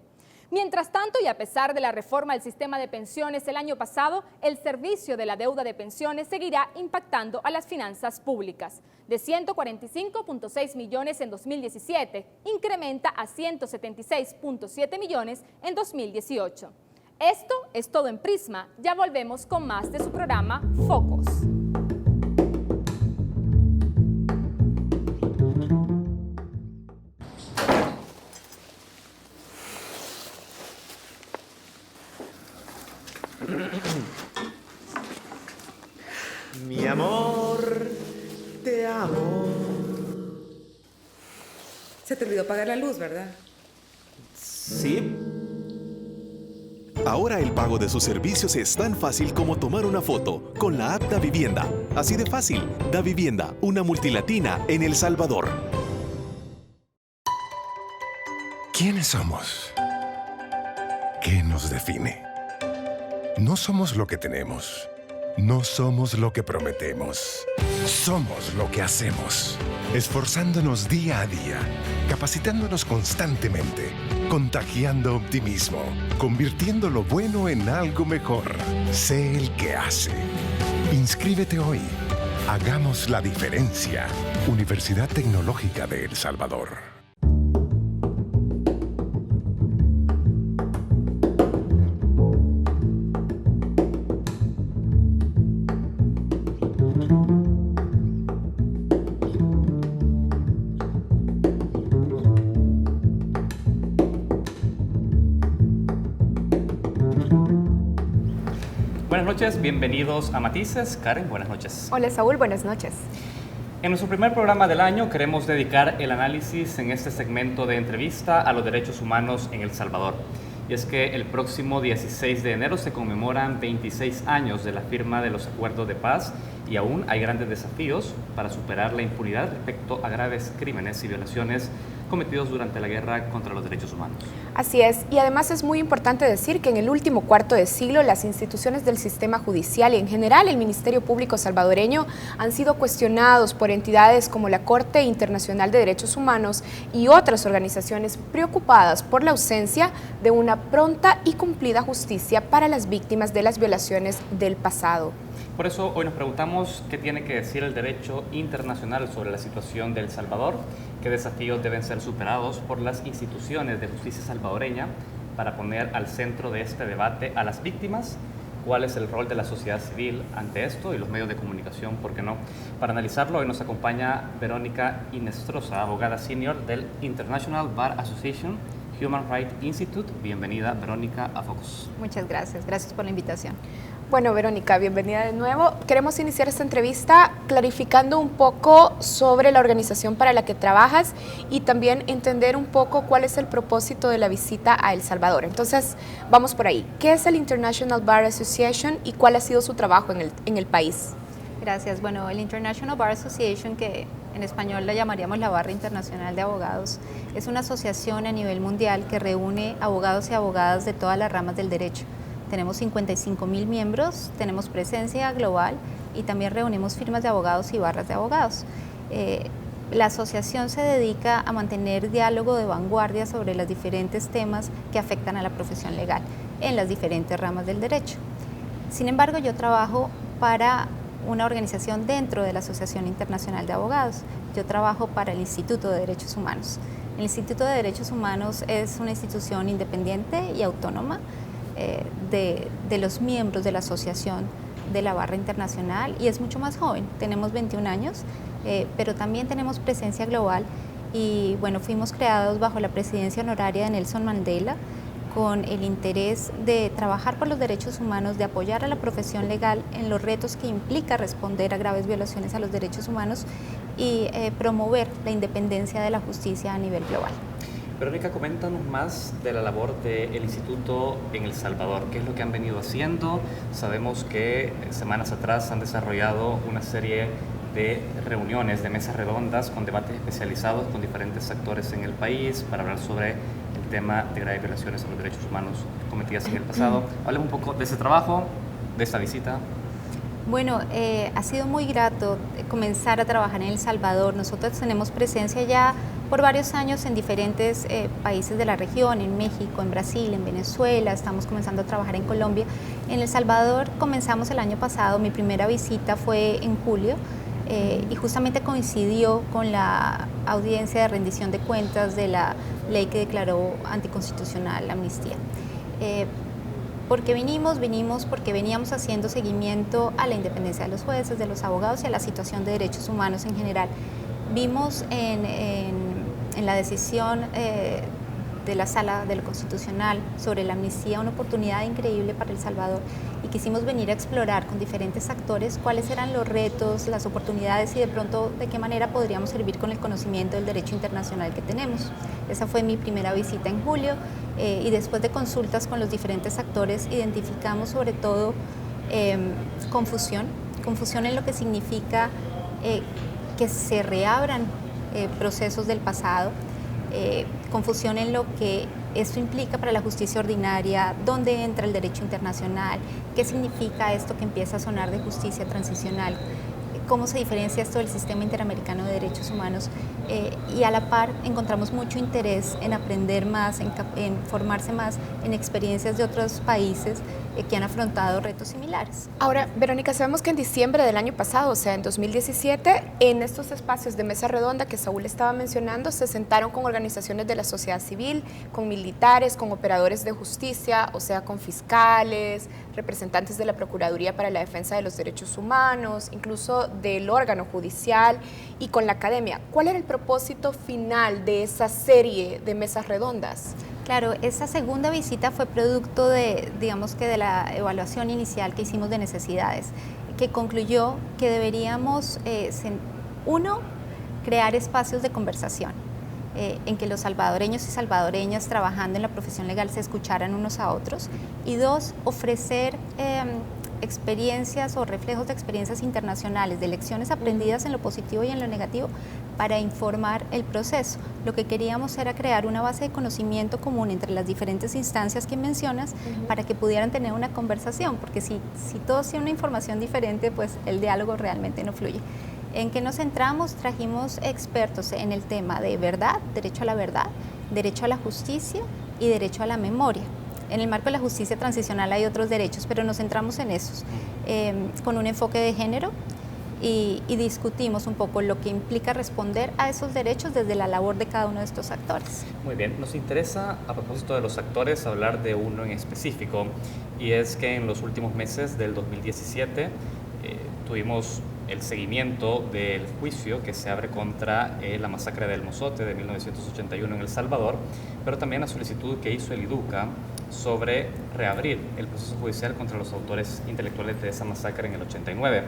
Speaker 8: Mientras tanto, y a pesar de la reforma del sistema de pensiones el año pasado, el servicio de la deuda de pensiones seguirá impactando a las finanzas públicas. De 145.6 millones en 2017, incrementa a 176.7 millones en 2018. Esto es todo en Prisma. Ya volvemos con más de su programa Focos.
Speaker 9: Mi amor, te amo.
Speaker 10: Se te olvidó apagar la luz, ¿verdad?
Speaker 9: Sí.
Speaker 2: Ahora el pago de sus servicios es tan fácil como tomar una foto con la app Davivienda. Así de fácil. Davivienda, una multilatina en El Salvador.
Speaker 11: ¿Quiénes somos? ¿Qué nos define? No somos lo que tenemos. No somos lo que prometemos. Somos lo que hacemos. Esforzándonos día a día, capacitándonos constantemente, contagiando optimismo, convirtiendo lo bueno en algo mejor. Sé el que hace. Inscríbete hoy. Hagamos la diferencia. Universidad Tecnológica de El Salvador.
Speaker 12: Buenas noches, bienvenidos a Matices. Karen, buenas noches.
Speaker 13: Hola Saúl, buenas noches.
Speaker 12: En nuestro primer programa del año queremos dedicar el análisis en este segmento de entrevista a los derechos humanos en El Salvador. Y es que el próximo 16 de enero se conmemoran 26 años de la firma de los acuerdos de paz y aún hay grandes desafíos para superar la impunidad respecto a graves crímenes y violaciones cometidos durante la guerra contra los derechos humanos.
Speaker 13: Así es, y además es muy importante decir que en el último cuarto de siglo las instituciones del sistema judicial y en general el Ministerio Público salvadoreño han sido cuestionados por entidades como la Corte Internacional de Derechos Humanos y otras organizaciones preocupadas por la ausencia de una pronta y cumplida justicia para las víctimas de las violaciones del pasado.
Speaker 12: Por eso hoy nos preguntamos qué tiene que decir el derecho internacional sobre la situación de El Salvador, qué desafíos deben ser superados por las instituciones de justicia salvadoreña para poner al centro de este debate a las víctimas, cuál es el rol de la sociedad civil ante esto y los medios de comunicación, ¿por qué no? Para analizarlo hoy nos acompaña Verónica Inestrosa, abogada senior del International Bar Association Human Rights Institute. Bienvenida, Verónica, a Focus.
Speaker 13: Muchas gracias, gracias por la invitación. Bueno, Verónica, bienvenida de nuevo. Queremos iniciar esta entrevista clarificando un poco sobre la organización para la que trabajas y también entender un poco cuál es el propósito de la visita a El Salvador. Entonces, vamos por ahí. ¿Qué es el International Bar Association y cuál ha sido su trabajo en el país?
Speaker 14: Gracias. Bueno, el International Bar Association, que en español la llamaríamos la Barra Internacional de Abogados, es una asociación a nivel mundial que reúne abogados y abogadas de todas las ramas del derecho. Tenemos 55,000 miembros, tenemos presencia global y también reunimos firmas de abogados y barras de abogados. La asociación se dedica a mantener diálogo de vanguardia sobre los diferentes temas que afectan a la profesión legal en las diferentes ramas del derecho. Sin embargo, yo trabajo para una organización dentro de la Asociación Internacional de Abogados. Yo trabajo para el Instituto de Derechos Humanos. El Instituto de Derechos Humanos es una institución independiente y autónoma de los miembros de la Asociación de la Barra Internacional y es mucho más joven. Tenemos 21 años, pero también tenemos presencia global y bueno, fuimos creados bajo la presidencia honoraria de Nelson Mandela con el interés de trabajar por los derechos humanos, de apoyar a la profesión legal en los retos que implica responder a graves violaciones a los derechos humanos y promover la independencia de la justicia a nivel global.
Speaker 12: Verónica, coméntanos más de la labor del Instituto en El Salvador. ¿Qué es lo que han venido haciendo? Sabemos que semanas atrás han desarrollado una serie de reuniones, de mesas redondas con debates especializados con diferentes actores en el país para hablar sobre el tema de graves violaciones a los derechos humanos cometidas en el pasado. Hablemos un poco de ese trabajo, de esta visita.
Speaker 14: Bueno, ha sido muy grato comenzar a trabajar en El Salvador. Nosotros tenemos presencia ya por varios años en diferentes países de la región, en México, en Brasil, en Venezuela, estamos comenzando a trabajar en Colombia. En El Salvador comenzamos el año pasado, mi primera visita fue en julio y justamente coincidió con la audiencia de rendición de cuentas de la ley que declaró anticonstitucional la amnistía. Porque vinimos porque veníamos haciendo seguimiento a la independencia de los jueces, de los abogados y a la situación de derechos humanos en general. Vimos en la decisión de la Sala de lo Constitucional sobre la amnistía una oportunidad increíble para El Salvador y quisimos venir a explorar con diferentes actores cuáles eran los retos, las oportunidades y de pronto de qué manera podríamos servir con el conocimiento del derecho internacional que tenemos. Esa fue mi primera visita en julio y después de consultas con los diferentes actores identificamos sobre todo confusión en lo que significa que se reabran procesos del pasado, confusión en lo que esto implica para la justicia ordinaria, dónde entra el derecho internacional, qué significa esto que empieza a sonar de justicia transicional, cómo se diferencia esto del sistema interamericano de derechos humanos y a la par encontramos mucho interés en aprender más, en formarse más en experiencias de otros países que han afrontado retos similares.
Speaker 13: Ahora, Verónica, sabemos que en diciembre del año pasado, o sea, en 2017, en estos espacios de mesa redonda que Saúl estaba mencionando, se sentaron con organizaciones de la sociedad civil, con militares, con operadores de justicia, o sea, con fiscales, representantes de la Procuraduría para la Defensa de los Derechos Humanos, incluso del órgano judicial y con la academia. ¿Cuál era el propósito final de esa serie de mesas redondas?
Speaker 14: Claro, esa segunda visita fue producto de, digamos que de la evaluación inicial que hicimos de necesidades, que concluyó que deberíamos, uno, crear espacios de conversación, en que los salvadoreños y salvadoreñas trabajando en la profesión legal se escucharan unos a otros, y dos, ofrecer experiencias o reflejos de experiencias internacionales, de lecciones aprendidas en lo positivo y en lo negativo para informar el proceso. Lo que queríamos era crear una base de conocimiento común entre las diferentes instancias que mencionas para que pudieran tener una conversación, porque si todos tienen una información diferente, pues el diálogo realmente no fluye. ¿En qué nos centramos? Trajimos expertos en el tema de verdad, derecho a la verdad, derecho a la justicia y derecho a la memoria. En el marco de la justicia transicional hay otros derechos, pero nos centramos en esos, con un enfoque de género y discutimos un poco lo que implica responder a esos derechos desde la labor de cada uno de estos actores.
Speaker 12: Muy bien, nos interesa a propósito de los actores hablar de uno en específico y es que en los últimos meses del 2017 tuvimos el seguimiento del juicio que se abre contra la masacre del Mozote de 1981 en El Salvador, pero también la solicitud que hizo el IDUCA sobre reabrir el proceso judicial contra los autores intelectuales de esa masacre en el 89.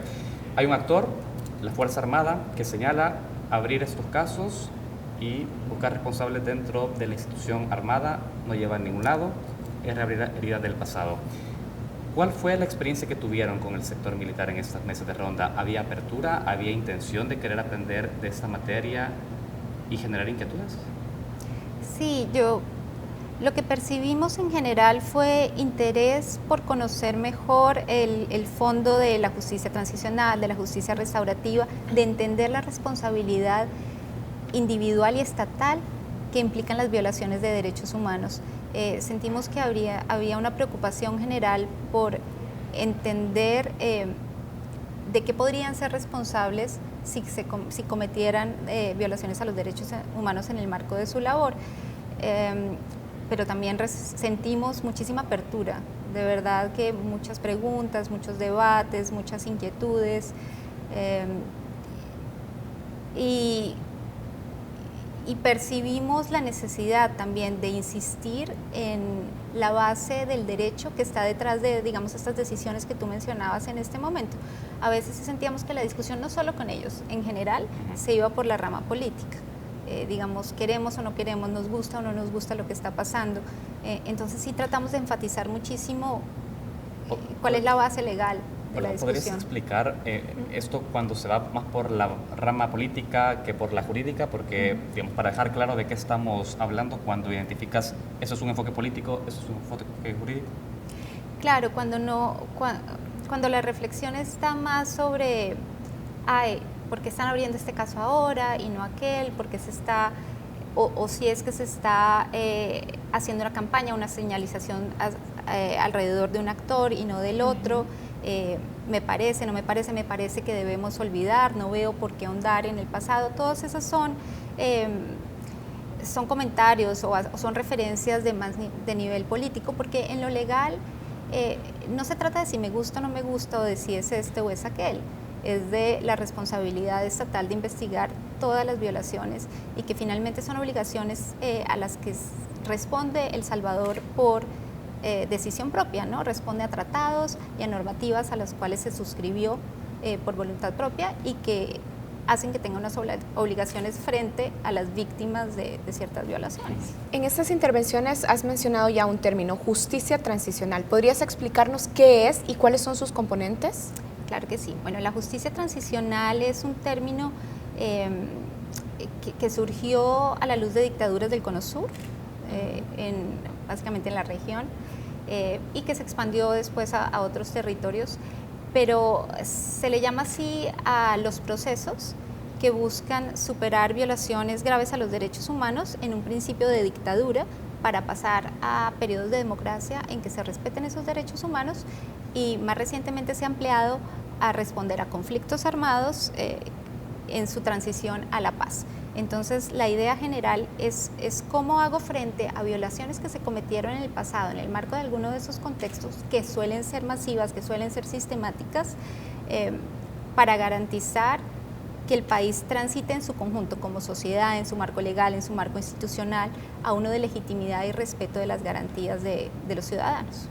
Speaker 12: Hay un actor, la Fuerza Armada, que señala abrir estos casos y buscar responsables dentro de la institución armada no lleva a ningún lado, es reabrir heridas del pasado. ¿Cuál fue la experiencia que tuvieron con el sector militar en estas mesas de ronda? ¿Había apertura? ¿Había intención de querer aprender de esta materia y generar inquietudes?
Speaker 14: Sí, lo que percibimos en general fue interés por conocer mejor el fondo de la justicia transicional, de la justicia restaurativa, de entender la responsabilidad individual y estatal que implican las violaciones de derechos humanos. Sentimos que había una preocupación general por entender de qué podrían ser responsables si cometieran violaciones a los derechos humanos en el marco de su labor. Pero también sentimos muchísima apertura, de verdad que muchas preguntas, muchos debates, muchas inquietudes y percibimos la necesidad también de insistir en la base del derecho que está detrás de, digamos, estas decisiones que tú mencionabas en este momento. A veces sentíamos que la discusión no solo con ellos, en general se iba por la rama política. Digamos, queremos o no queremos, nos gusta o no nos gusta lo que está pasando. Entonces sí tratamos de enfatizar muchísimo cuál es la base legal la discusión.
Speaker 12: ¿Podrías explicar esto cuando se va más por la rama política que por la jurídica? Porque, digamos, para dejar claro de qué estamos hablando cuando identificas eso es un enfoque político, eso es un enfoque jurídico.
Speaker 14: Claro, cuando la reflexión está más sobre, ¿por qué están abriendo este caso ahora y no aquel? ¿Por qué se está, o si es que se está haciendo una campaña, una señalización alrededor de un actor y no del otro? Me parece, no me parece, me parece que debemos olvidar, no veo por qué ahondar en el pasado. Todos esos son comentarios o son referencias de nivel político, porque en lo legal no se trata de si me gusta o no me gusta, o de si es este o es aquel. Es de la responsabilidad estatal de investigar todas las violaciones, y que finalmente son obligaciones a las que responde El Salvador por decisión propia, ¿no? Responde a tratados y a normativas a las cuales se suscribió por voluntad propia, y que hacen que tenga unas obligaciones frente a las víctimas de ciertas violaciones.
Speaker 13: En estas intervenciones has mencionado ya un término, justicia transicional. ¿Podrías explicarnos qué es y cuáles son sus componentes?
Speaker 14: Claro que sí. Bueno, la justicia transicional es un término que surgió a la luz de dictaduras del Cono Sur, básicamente en la región, y que se expandió después a otros territorios, pero se le llama así a los procesos que buscan superar violaciones graves a los derechos humanos en un principio de dictadura para pasar a periodos de democracia en que se respeten esos derechos humanos, y más recientemente se ha ampliado a responder a conflictos armados en su transición a la paz. Entonces, la idea general es cómo hago frente a violaciones que se cometieron en el pasado, en el marco de alguno de esos contextos, que suelen ser masivas, que suelen ser sistemáticas, para garantizar que el país transite en su conjunto, como sociedad, en su marco legal, en su marco institucional, a uno de legitimidad y respeto de las garantías de los ciudadanos.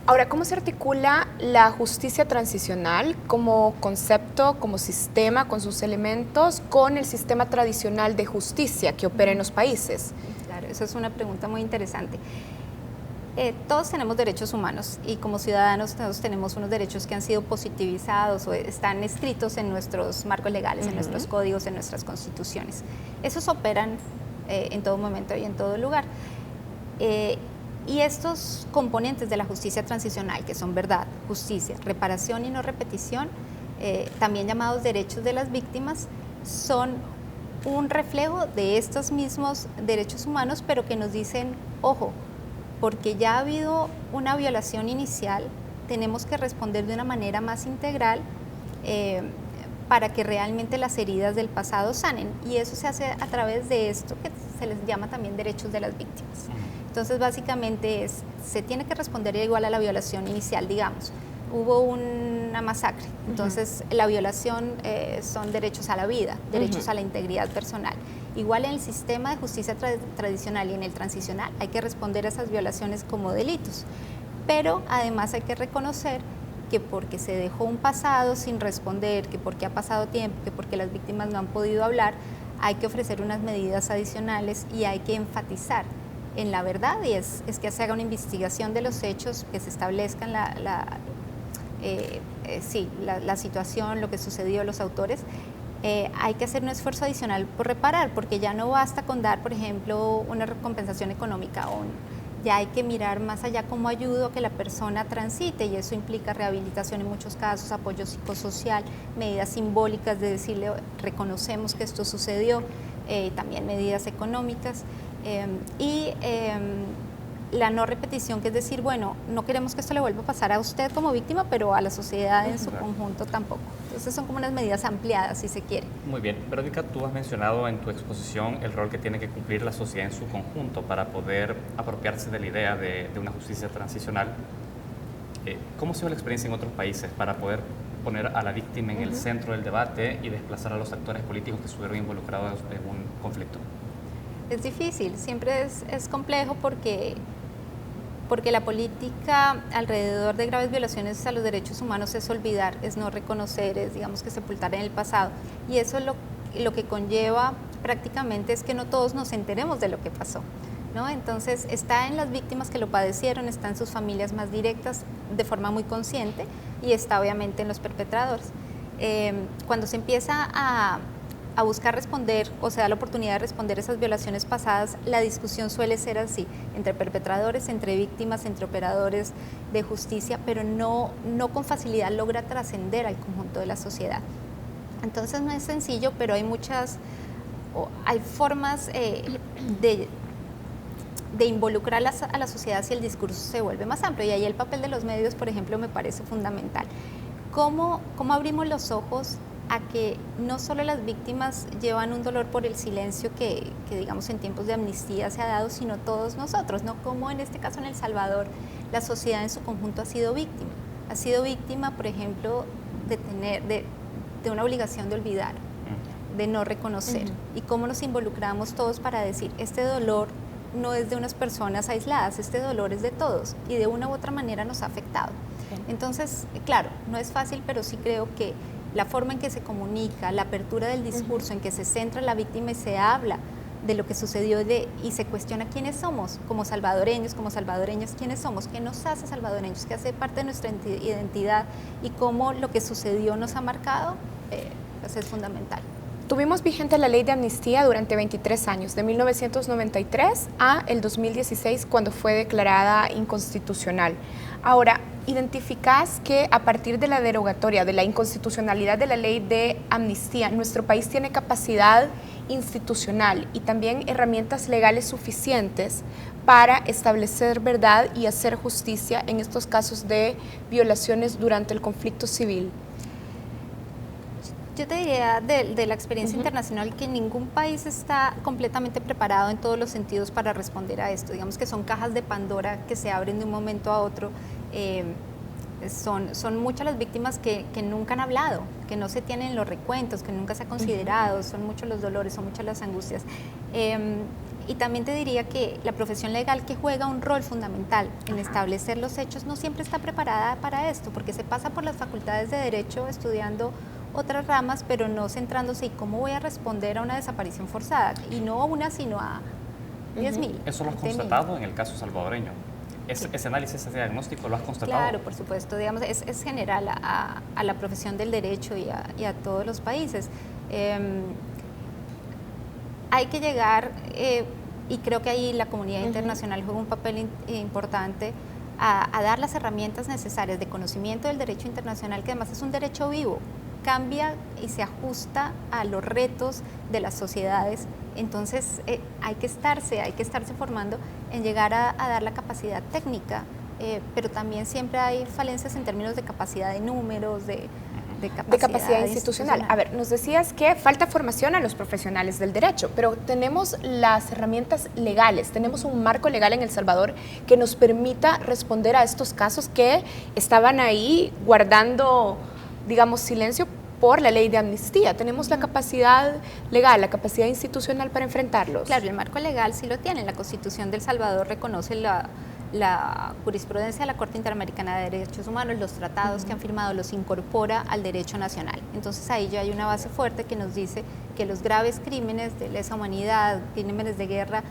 Speaker 13: Ahora, ¿cómo se articula la justicia transicional como concepto, como sistema, con sus elementos, con el sistema tradicional de justicia que opera en los países?
Speaker 14: Claro, eso es una pregunta muy interesante. Todos tenemos derechos humanos, y como ciudadanos todos tenemos unos derechos que han sido positivizados o están escritos en nuestros marcos legales, en nuestros códigos, en nuestras constituciones. Esos operan en todo momento y en todo lugar. Y estos componentes de la justicia transicional, que son verdad, justicia, reparación y no repetición, también llamados derechos de las víctimas, son un reflejo de estos mismos derechos humanos, pero que nos dicen, ojo, porque ya ha habido una violación inicial, tenemos que responder de una manera más integral para que realmente las heridas del pasado sanen. Y eso se hace a través de esto que se les llama también derechos de las víctimas. Entonces, básicamente se tiene que responder igual a la violación inicial. Digamos, hubo una masacre, entonces la violación son derechos a la vida, derechos a la integridad personal. Igual en el sistema de justicia tradicional y en el transicional hay que responder a esas violaciones como delitos, pero además hay que reconocer que porque se dejó un pasado sin responder, que porque ha pasado tiempo, que porque las víctimas no han podido hablar, hay que ofrecer unas medidas adicionales y hay que enfatizar en la verdad, y es que se haga una investigación de los hechos, que se establezcan la situación, lo que sucedió, los autores. Hay que hacer un esfuerzo adicional por reparar, porque ya no basta con dar, por ejemplo, una compensación económica, ya hay que mirar más allá cómo ayudo a que la persona transite, y eso implica rehabilitación en muchos casos, apoyo psicosocial, medidas simbólicas de decirle reconocemos que esto sucedió, también medidas económicas, y la no repetición, que es decir, bueno, no queremos que esto le vuelva a pasar a usted como víctima, pero a la sociedad en su conjunto tampoco. Entonces son como unas medidas ampliadas, si se quiere.
Speaker 12: Muy bien. Verónica, tú has mencionado en tu exposición el rol que tiene que cumplir la sociedad en su conjunto para poder apropiarse de la idea de una justicia transicional. ¿Cómo ha sido la experiencia en otros países para poder poner a la víctima en el centro del debate y desplazar a los actores políticos que estuvieron involucrados en un conflicto?
Speaker 14: Es difícil, siempre es complejo porque la política alrededor de graves violaciones a los derechos humanos es olvidar, es no reconocer, es, digamos, que sepultar en el pasado. Y eso es lo que conlleva prácticamente es que no todos nos enteremos de lo que pasó, ¿no? Entonces está en las víctimas que lo padecieron, está en sus familias más directas, de forma muy consciente y está obviamente en los perpetradores. Cuando se empieza a buscar responder o se da la oportunidad de responder esas violaciones pasadas, la discusión suele ser así, entre perpetradores, entre víctimas, entre operadores de justicia, pero no con facilidad logra trascender al conjunto de la sociedad. Entonces no es sencillo, pero hay formas de involucrar a la sociedad si el discurso se vuelve más amplio, y ahí el papel de los medios, por ejemplo, me parece fundamental. ¿Cómo abrimos los ojos a que no solo las víctimas llevan un dolor por el silencio que digamos en tiempos de amnistía se ha dado, sino todos nosotros, ¿no? Como en este caso en El Salvador, la sociedad en su conjunto ha sido víctima, por ejemplo, de una obligación de olvidar, de no reconocer, y cómo nos involucramos todos para decir, este dolor no es de unas personas aisladas, este dolor es de todos, y de una u otra manera nos ha afectado. Entonces, claro, no es fácil, pero sí creo que la forma en que se comunica, la apertura del discurso, en que se centra la víctima y se habla de lo que sucedió y se cuestiona quiénes somos como salvadoreños, quiénes somos, qué nos hace salvadoreños, qué hace parte de nuestra identidad y cómo lo que sucedió nos ha marcado, pues es fundamental.
Speaker 13: Tuvimos vigente la ley de amnistía durante 23 años, de 1993 a el 2016, cuando fue declarada inconstitucional. Ahora, ¿identificás que a partir de la derogatoria, de la inconstitucionalidad de la ley de amnistía, nuestro país tiene capacidad institucional y también herramientas legales suficientes para establecer verdad y hacer justicia en estos casos de violaciones durante el conflicto civil?
Speaker 14: Yo te diría de la experiencia internacional que ningún país está completamente preparado en todos los sentidos para responder a esto. Digamos que son cajas de Pandora que se abren de un momento a otro. Son muchas las víctimas que nunca han hablado, que no se tienen los recuentos, que nunca se ha considerado, son muchos los dolores, son muchas las angustias. Y también te diría que la profesión legal, que juega un rol fundamental en establecer los hechos, no siempre está preparada para esto, porque se pasa por las facultades de Derecho estudiando otras ramas, pero no centrándose en cómo voy a responder a una desaparición forzada, y no a una, sino a 10.000.
Speaker 12: ¿Eso lo has constatado en el caso salvadoreño? ¿Ese análisis, ese diagnóstico lo has constatado?
Speaker 14: Claro, por supuesto, digamos, es general a la profesión del derecho y a todos los países. Hay que llegar, y creo que ahí la comunidad internacional juega un papel importante, a dar las herramientas necesarias de conocimiento del derecho internacional, que además es un derecho vivo, cambia y se ajusta a los retos de las sociedades. Entonces hay que estarse formando en llegar a dar la capacidad técnica, pero también siempre hay falencias en términos de capacidad de números, de
Speaker 13: capacidad institucional. A ver, nos decías que falta formación a los profesionales del derecho, pero tenemos las herramientas legales, tenemos un marco legal en El Salvador que nos permita responder a estos casos que estaban ahí guardando, digamos, silencio por la ley de amnistía. ¿Tenemos la capacidad legal, la capacidad institucional para enfrentarlos?
Speaker 14: Claro, el marco legal sí lo tiene. La Constitución de El Salvador reconoce la jurisprudencia de la Corte Interamericana de Derechos Humanos, los tratados que han firmado los incorpora al derecho nacional. Entonces ahí ya hay una base fuerte que nos dice que los graves crímenes de lesa humanidad, crímenes de guerra,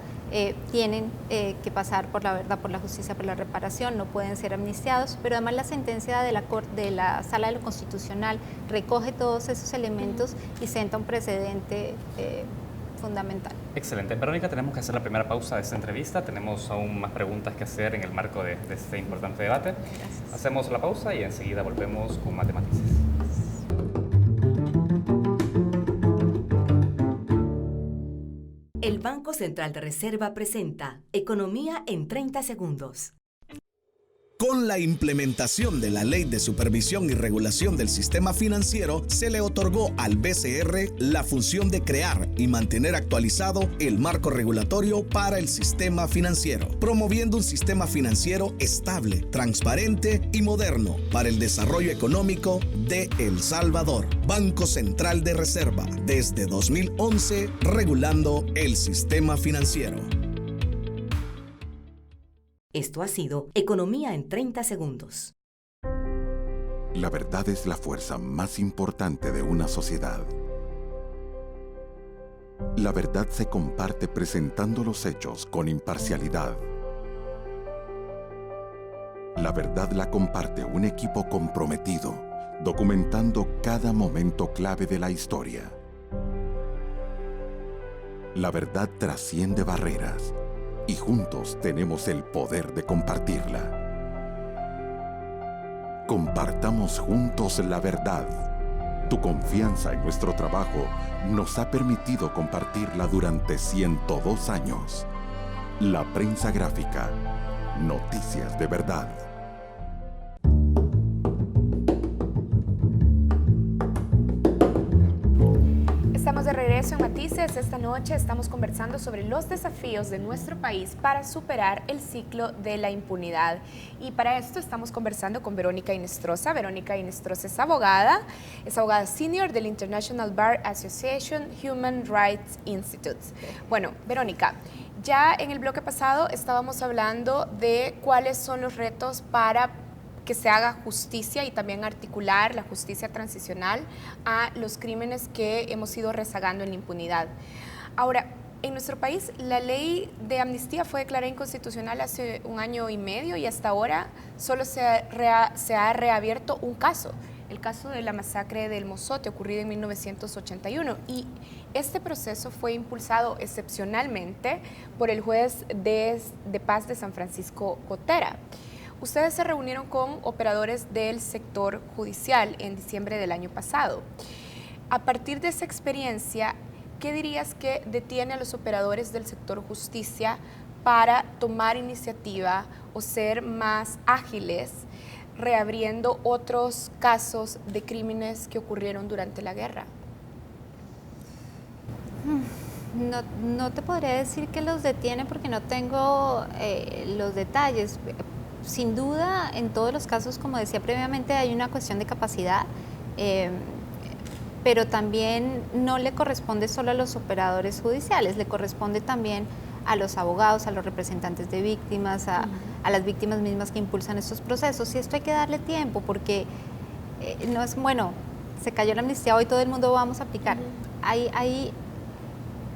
Speaker 14: tienen que pasar por la verdad, por la justicia, por la reparación, no pueden ser amnistiados, pero además la sentencia de la Sala de lo Constitucional recoge todos esos elementos y senta un precedente fundamental.
Speaker 12: Excelente. Verónica, tenemos que hacer la primera pausa de esta entrevista. Tenemos aún más preguntas que hacer en el marco de este importante debate.
Speaker 14: Gracias.
Speaker 12: Hacemos la pausa y enseguida volvemos con más matices.
Speaker 15: El Banco Central de Reserva presenta Economía en 30 segundos.
Speaker 16: Con la implementación de la Ley de Supervisión y Regulación del Sistema Financiero, se le otorgó al BCR la función de crear y mantener actualizado el marco regulatorio para el sistema financiero, promoviendo un sistema financiero estable, transparente y moderno para el desarrollo económico de El Salvador. Banco Central de Reserva, desde 2011, regulando el sistema financiero.
Speaker 15: Esto ha sido Economía en 30 segundos.
Speaker 17: La verdad es la fuerza más importante de una sociedad. La verdad se comparte presentando los hechos con imparcialidad. La verdad la comparte un equipo comprometido, documentando cada momento clave de la historia. La verdad trasciende barreras y juntos tenemos el poder de compartirla. Compartamos juntos la verdad. Tu confianza en nuestro trabajo nos ha permitido compartirla durante 102 años. La prensa gráfica. Noticias de verdad.
Speaker 13: Estamos de regreso en Matices. Esta noche estamos conversando sobre los desafíos de nuestro país para superar el ciclo de la impunidad. Y para esto estamos conversando con Verónica Inestrosa. Verónica Inestrosa es abogada senior del International Bar Association Human Rights Institute. Bueno, Verónica, ya en el bloque pasado estábamos hablando de cuáles son los retos para que se haga justicia y también articular la justicia transicional a los crímenes que hemos ido rezagando en la impunidad. Ahora, en nuestro país la ley de amnistía fue declarada inconstitucional hace 1 año y medio y hasta ahora solo se ha reabierto un caso, el caso de la masacre del Mozote ocurrida en 1981, y este proceso fue impulsado excepcionalmente por el juez de paz de San Francisco Gotera. Ustedes se reunieron con operadores del sector judicial en diciembre del año pasado. A partir de esa experiencia, ¿qué dirías que detiene a los operadores del sector justicia para tomar iniciativa o ser más ágiles reabriendo otros casos de crímenes que ocurrieron durante la guerra?
Speaker 14: No te podría decir que los detiene porque no tengo los detalles. Sin duda, en todos los casos, como decía previamente, hay una cuestión de capacidad, pero también no le corresponde solo a los operadores judiciales, le corresponde también a los abogados, a los representantes de víctimas, a las víctimas mismas que impulsan estos procesos. Y esto hay que darle tiempo porque no es, bueno, se cayó la amnistía, hoy todo el mundo vamos a aplicar. Hay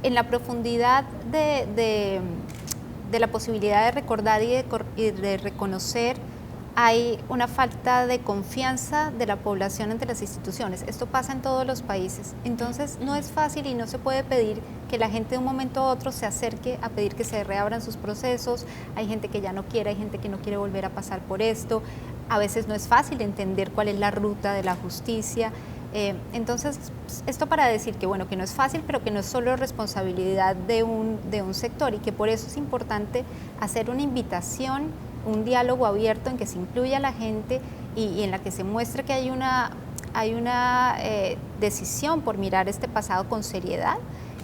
Speaker 14: en la profundidad de la posibilidad de recordar y de reconocer, hay una falta de confianza de la población entre las instituciones. Esto pasa en todos los países. Entonces, no es fácil y no se puede pedir que la gente de un momento a otro se acerque a pedir que se reabran sus procesos. Hay gente que ya no quiere, hay gente que no quiere volver a pasar por esto. A veces no es fácil entender cuál es la ruta de la justicia. Entonces, esto para decir que, bueno, que no es fácil, pero que no es solo responsabilidad de un sector y que por eso es importante hacer una invitación, un diálogo abierto en que se incluya a la gente y en la que se muestre que hay una decisión por mirar este pasado con seriedad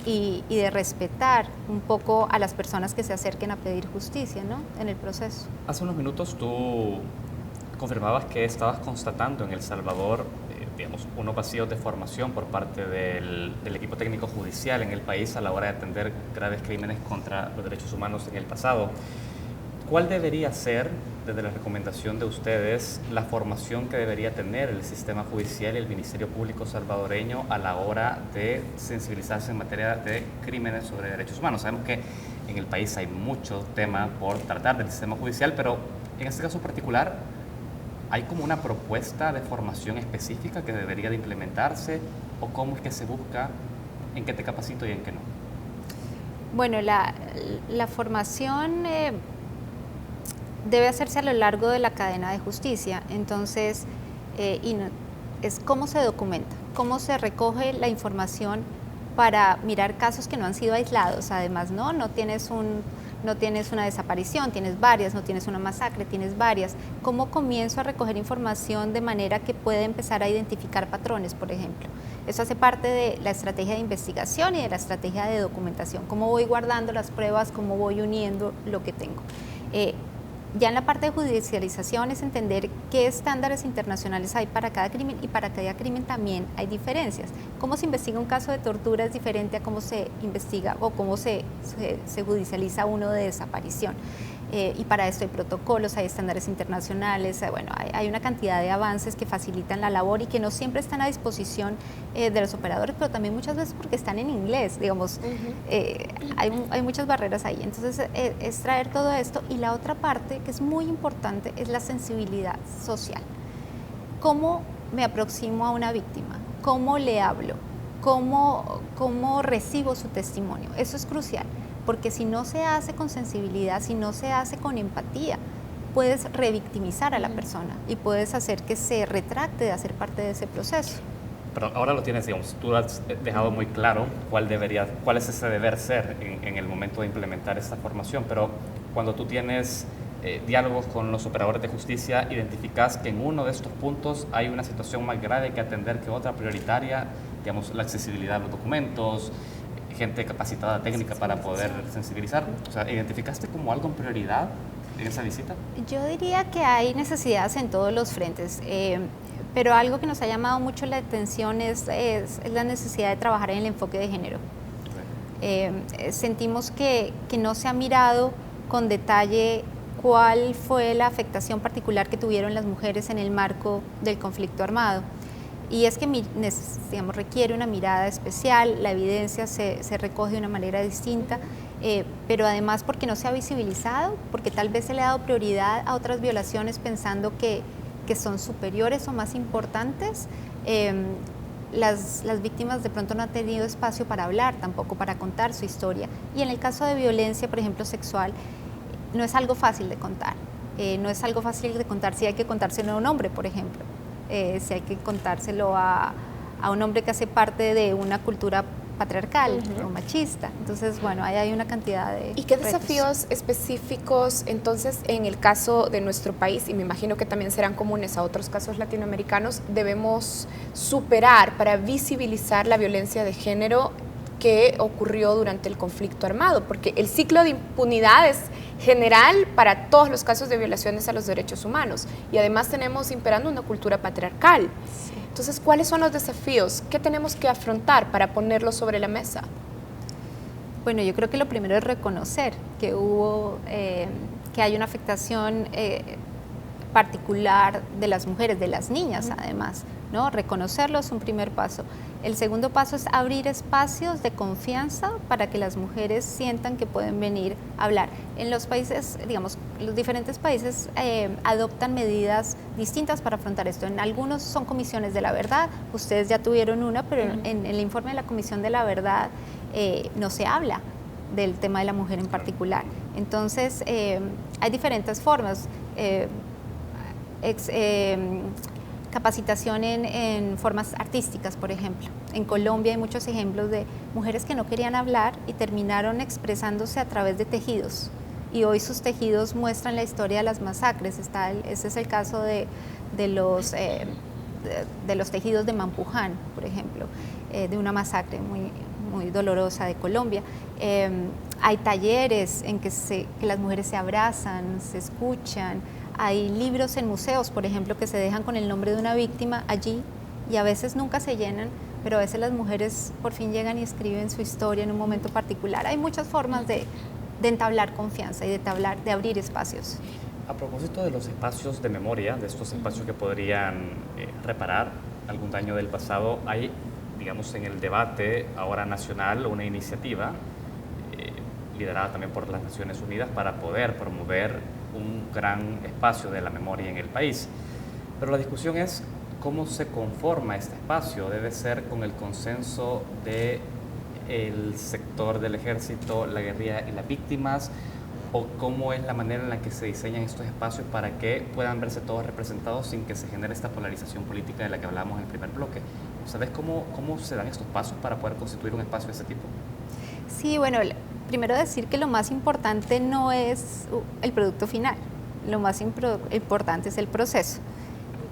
Speaker 14: y de respetar un poco a las personas que se acerquen a pedir justicia, ¿no?, en el proceso.
Speaker 12: Hace unos minutos tú confirmabas que estabas constatando en El Salvador unos vacíos de formación por parte del equipo técnico judicial en el país a la hora de atender graves crímenes contra los derechos humanos en el pasado. ¿Cuál debería ser, desde la recomendación de ustedes, la formación que debería tener el sistema judicial y el Ministerio Público salvadoreño a la hora de sensibilizarse en materia de crímenes sobre derechos humanos? Sabemos que en el país hay mucho tema por tratar del sistema judicial, pero en este caso particular, ¿hay como una propuesta de formación específica que debería de implementarse o cómo es que se busca en qué te capacito y en qué no?
Speaker 14: Bueno, la formación debe hacerse a lo largo de la cadena de justicia, entonces es cómo se documenta, cómo se recoge la información para mirar casos que no han sido aislados, además, no tienes una desaparición, tienes varias, no tienes una masacre, tienes varias. ¿Cómo comienzo a recoger información de manera que pueda empezar a identificar patrones, por ejemplo? Eso hace parte de la estrategia de investigación y de la estrategia de documentación. ¿Cómo voy guardando las pruebas? ¿Cómo voy uniendo lo que tengo? Ya en la parte de judicialización es entender qué estándares internacionales hay para cada crimen y para cada crimen también hay diferencias. Cómo se investiga un caso de tortura es diferente a cómo se investiga o cómo se judicializa uno de desaparición. y para esto hay protocolos, hay estándares internacionales, bueno, hay una cantidad de avances que facilitan la labor y que no siempre están a disposición de los operadores, pero también muchas veces porque están en inglés, digamos, hay muchas barreras ahí. Entonces es traer todo esto, y la otra parte que es muy importante es la sensibilidad social. ¿Cómo me aproximo a una víctima? ¿Cómo le hablo? ¿Cómo recibo su testimonio? Eso es crucial, porque si no se hace con sensibilidad, si no se hace con empatía, puedes revictimizar a la persona y puedes hacer que se retracte de hacer parte de ese proceso.
Speaker 12: Pero ahora lo tienes, digamos, tú has dejado muy claro cuál es ese deber ser en el momento de implementar esta formación, pero cuando tú tienes diálogos con los operadores de justicia, identificas que en uno de estos puntos hay una situación más grave que atender que otra prioritaria, digamos, la accesibilidad a los documentos, gente capacitada técnica para poder sensibilizar. O sea, ¿identificaste como algo en prioridad en esa visita?
Speaker 14: Yo diría que hay necesidades en todos los frentes, pero algo que nos ha llamado mucho la atención es la necesidad de trabajar en el enfoque de género. Sentimos que no se ha mirado con detalle cuál fue la afectación particular que tuvieron las mujeres en el marco del conflicto armado. Y es que, digamos, requiere una mirada especial, la evidencia se recoge de una manera distinta, pero además porque no se ha visibilizado, porque tal vez se le ha dado prioridad a otras violaciones pensando que son superiores o más importantes. Las víctimas de pronto no han tenido espacio para hablar, tampoco para contar su historia. Y en el caso de violencia, por ejemplo, sexual, no es algo fácil de contar. No es algo fácil de contar si hay que contárselo a un hombre, por ejemplo. Si hay que contárselo a un hombre que hace parte de una cultura patriarcal o machista. Entonces, bueno, ahí hay una cantidad de
Speaker 13: ¿Y qué
Speaker 14: retos.
Speaker 13: desafíos específicos, entonces, en el caso de nuestro país, y me imagino que también serán comunes a otros casos latinoamericanos, debemos superar para visibilizar la violencia de género que ocurrió durante el conflicto armado? Porque el ciclo de impunidad es general para todos los casos de violaciones a los derechos humanos, y además tenemos imperando una cultura patriarcal. Sí. Entonces, ¿cuáles son los desafíos? ¿Qué tenemos que afrontar para ponerlos sobre la mesa?
Speaker 14: Bueno, yo creo que lo primero es reconocer que que hay una afectación particular de las mujeres, de las niñas además, ¿no? Reconocerlo es un primer paso. El segundo paso es abrir espacios de confianza para que las mujeres sientan que pueden venir a hablar. En los países, digamos, los diferentes países adoptan medidas distintas para afrontar esto. En algunos son comisiones de la verdad, ustedes ya tuvieron una, pero en el informe de la Comisión de la Verdad no se habla del tema de la mujer en particular. Entonces, hay diferentes formas. Capacitación en formas artísticas, por ejemplo. En Colombia hay muchos ejemplos de mujeres que no querían hablar y terminaron expresándose a través de tejidos. Y hoy sus tejidos muestran la historia de las masacres. Ese es el caso de los tejidos de Mampuján, por ejemplo, de una masacre muy dolorosa de Colombia. Hay talleres en que las mujeres se abrazan, se escuchan. Hay libros en museos, por ejemplo, que se dejan con el nombre de una víctima allí y a veces nunca se llenan, pero a veces las mujeres por fin llegan y escriben su historia en un momento particular. Hay muchas formas de entablar confianza y de abrir espacios.
Speaker 12: A propósito de los espacios de memoria, de estos espacios que podrían reparar algún daño del pasado, hay, digamos, en el debate ahora nacional una iniciativa liderada también por las Naciones Unidas para poder promover un gran espacio de la memoria en el país. Pero la discusión es cómo se conforma este espacio. ¿Debe ser con el consenso del sector del ejército, la guerrilla y las víctimas? ¿O cómo es la manera en la que se diseñan estos espacios para que puedan verse todos representados sin que se genere esta polarización política de la que hablábamos en el primer bloque? ¿Sabes cómo se dan estos pasos para poder constituir un espacio de ese tipo?
Speaker 14: Sí, bueno, primero decir que lo más importante no es el producto final, lo más importante es el proceso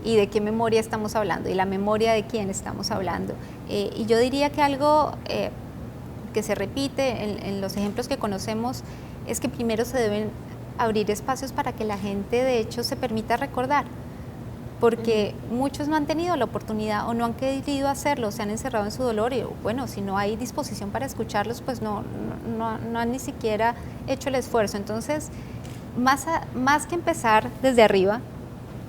Speaker 14: y de qué memoria estamos hablando y la memoria de quién estamos hablando. Y yo diría que algo que se repite en los ejemplos que conocemos es que primero se deben abrir espacios para que la gente de hecho se permita recordar, porque muchos no han tenido la oportunidad o no han querido hacerlo, se han encerrado en su dolor y bueno, si no hay disposición para escucharlos, pues no han ni siquiera hecho el esfuerzo. Entonces, más que empezar desde arriba,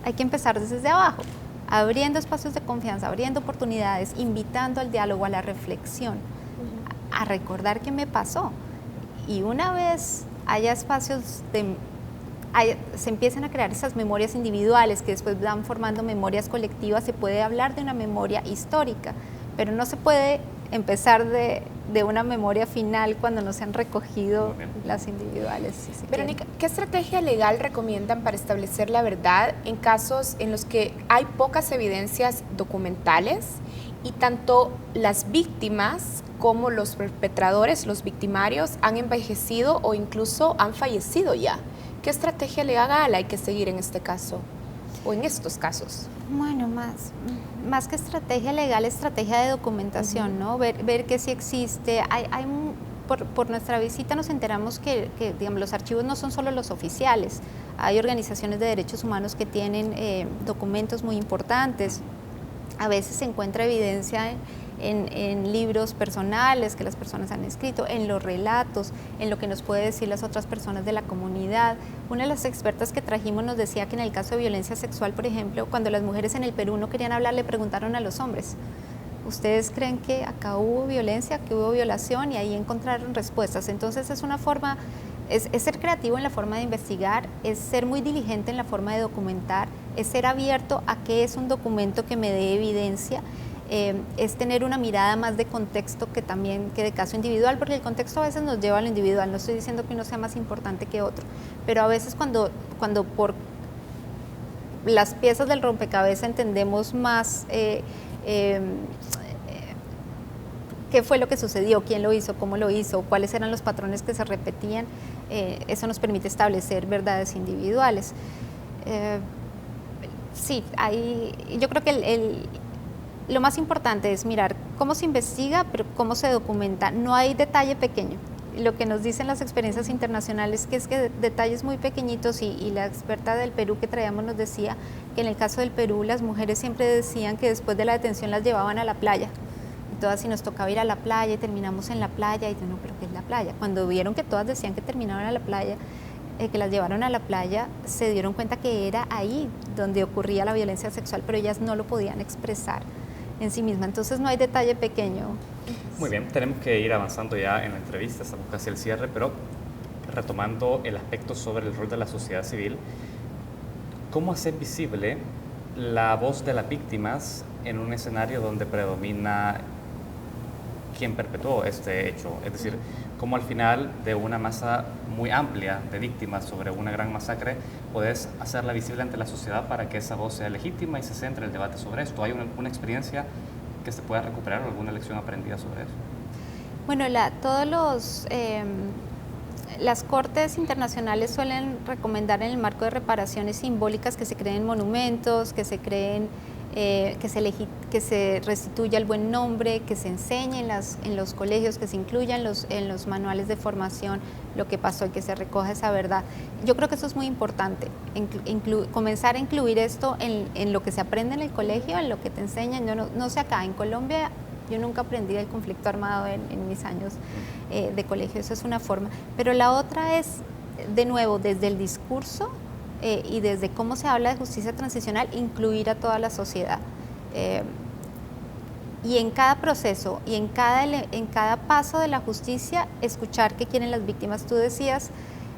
Speaker 14: hay que empezar desde abajo, abriendo espacios de confianza, abriendo oportunidades, invitando al diálogo, a la reflexión, a recordar qué me pasó. Y una vez haya espacios se empiezan a crear esas memorias individuales que después van formando memorias colectivas, se puede hablar de una memoria histórica, pero no se puede empezar de una memoria final cuando no se han recogido las individuales.
Speaker 13: Verónica, ¿qué estrategia legal recomiendan para establecer la verdad en casos en los que hay pocas evidencias documentales y tanto las víctimas como los perpetradores, los victimarios, han envejecido o incluso han fallecido ya? ¿Qué estrategia legal hay que seguir en este caso o en estos casos?
Speaker 14: Bueno, más que estrategia legal, estrategia de documentación, ¿no? Ver que sí existe. Por nuestra visita nos enteramos que digamos, los archivos no son solo los oficiales. Hay organizaciones de derechos humanos que tienen documentos muy importantes. A veces se encuentra evidencia en libros personales que las personas han escrito, en los relatos, en lo que nos puede decir las otras personas de la comunidad. Una de las expertas que trajimos nos decía que en el caso de violencia sexual, por ejemplo, cuando las mujeres en el Perú no querían hablar, le preguntaron a los hombres: ¿ustedes creen que acá hubo violencia, que hubo violación? Y ahí encontraron respuestas. Entonces es una forma, es ser creativo en la forma de investigar, es ser muy diligente en la forma de documentar, es ser abierto a qué es un documento que me dé evidencia. Es tener una mirada más de contexto que también que de caso individual, porque el contexto a veces nos lleva a lo individual. No estoy diciendo que uno sea más importante que otro, pero a veces cuando por las piezas del rompecabezas entendemos más qué fue lo que sucedió, quién lo hizo, cómo lo hizo, cuáles eran los patrones que se repetían, eso nos permite establecer verdades individuales. Sí, yo creo que lo más importante es mirar cómo se investiga, pero cómo se documenta. No hay detalle pequeño. Lo que nos dicen las experiencias internacionales es que detalles muy pequeñitos, y la experta del Perú que traíamos nos decía que en el caso del Perú las mujeres siempre decían que después de la detención las llevaban a la playa. Y todas, si nos tocaba ir a la playa y terminamos en la playa, y yo, no, pero ¿qué es la playa? Cuando vieron que todas decían que terminaban a la playa, que las llevaron a la playa, se dieron cuenta que era ahí donde ocurría la violencia sexual, pero ellas no lo podían expresar en sí misma. Entonces no hay detalle pequeño.
Speaker 12: Muy bien, tenemos que ir avanzando ya en la entrevista, estamos casi al cierre, pero retomando el aspecto sobre el rol de la sociedad civil, ¿cómo hacer visible la voz de las víctimas en un escenario donde predomina quien perpetuó este hecho? Es decir, cómo al final de una masa muy amplia de víctimas sobre una gran masacre puedes hacerla visible ante la sociedad para que esa voz sea legítima y se centre el debate sobre esto. ¿Hay una experiencia que se pueda recuperar o alguna lección aprendida sobre eso?
Speaker 14: Bueno, las cortes internacionales suelen recomendar en el marco de reparaciones simbólicas que se creen monumentos, que se creen que se restituya el buen nombre, que se enseñe en los colegios, que se incluya en los manuales de formación lo que pasó y que se recoja esa verdad. Yo creo que eso es muy importante, comenzar a incluir esto en lo que se aprende en el colegio, en lo que te enseñan. Yo no sé acá, en Colombia yo nunca aprendí del conflicto armado en mis años de colegio, eso es una forma. Pero la otra es, de nuevo, desde el discurso, y desde cómo se habla de justicia transicional, incluir a toda la sociedad. Y en cada proceso y en cada paso de la justicia, escuchar qué quieren las víctimas. Tú decías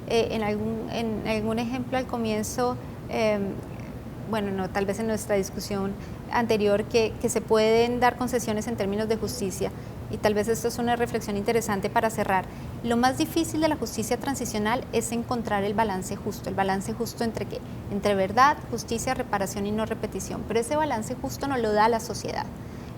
Speaker 14: en algún ejemplo al comienzo, tal vez en nuestra discusión anterior, que se pueden dar concesiones en términos de justicia. Y tal vez esto es una reflexión interesante para cerrar. Lo más difícil de la justicia transicional es encontrar el balance justo entre verdad, justicia, reparación y no repetición. Pero ese balance justo no lo da la sociedad.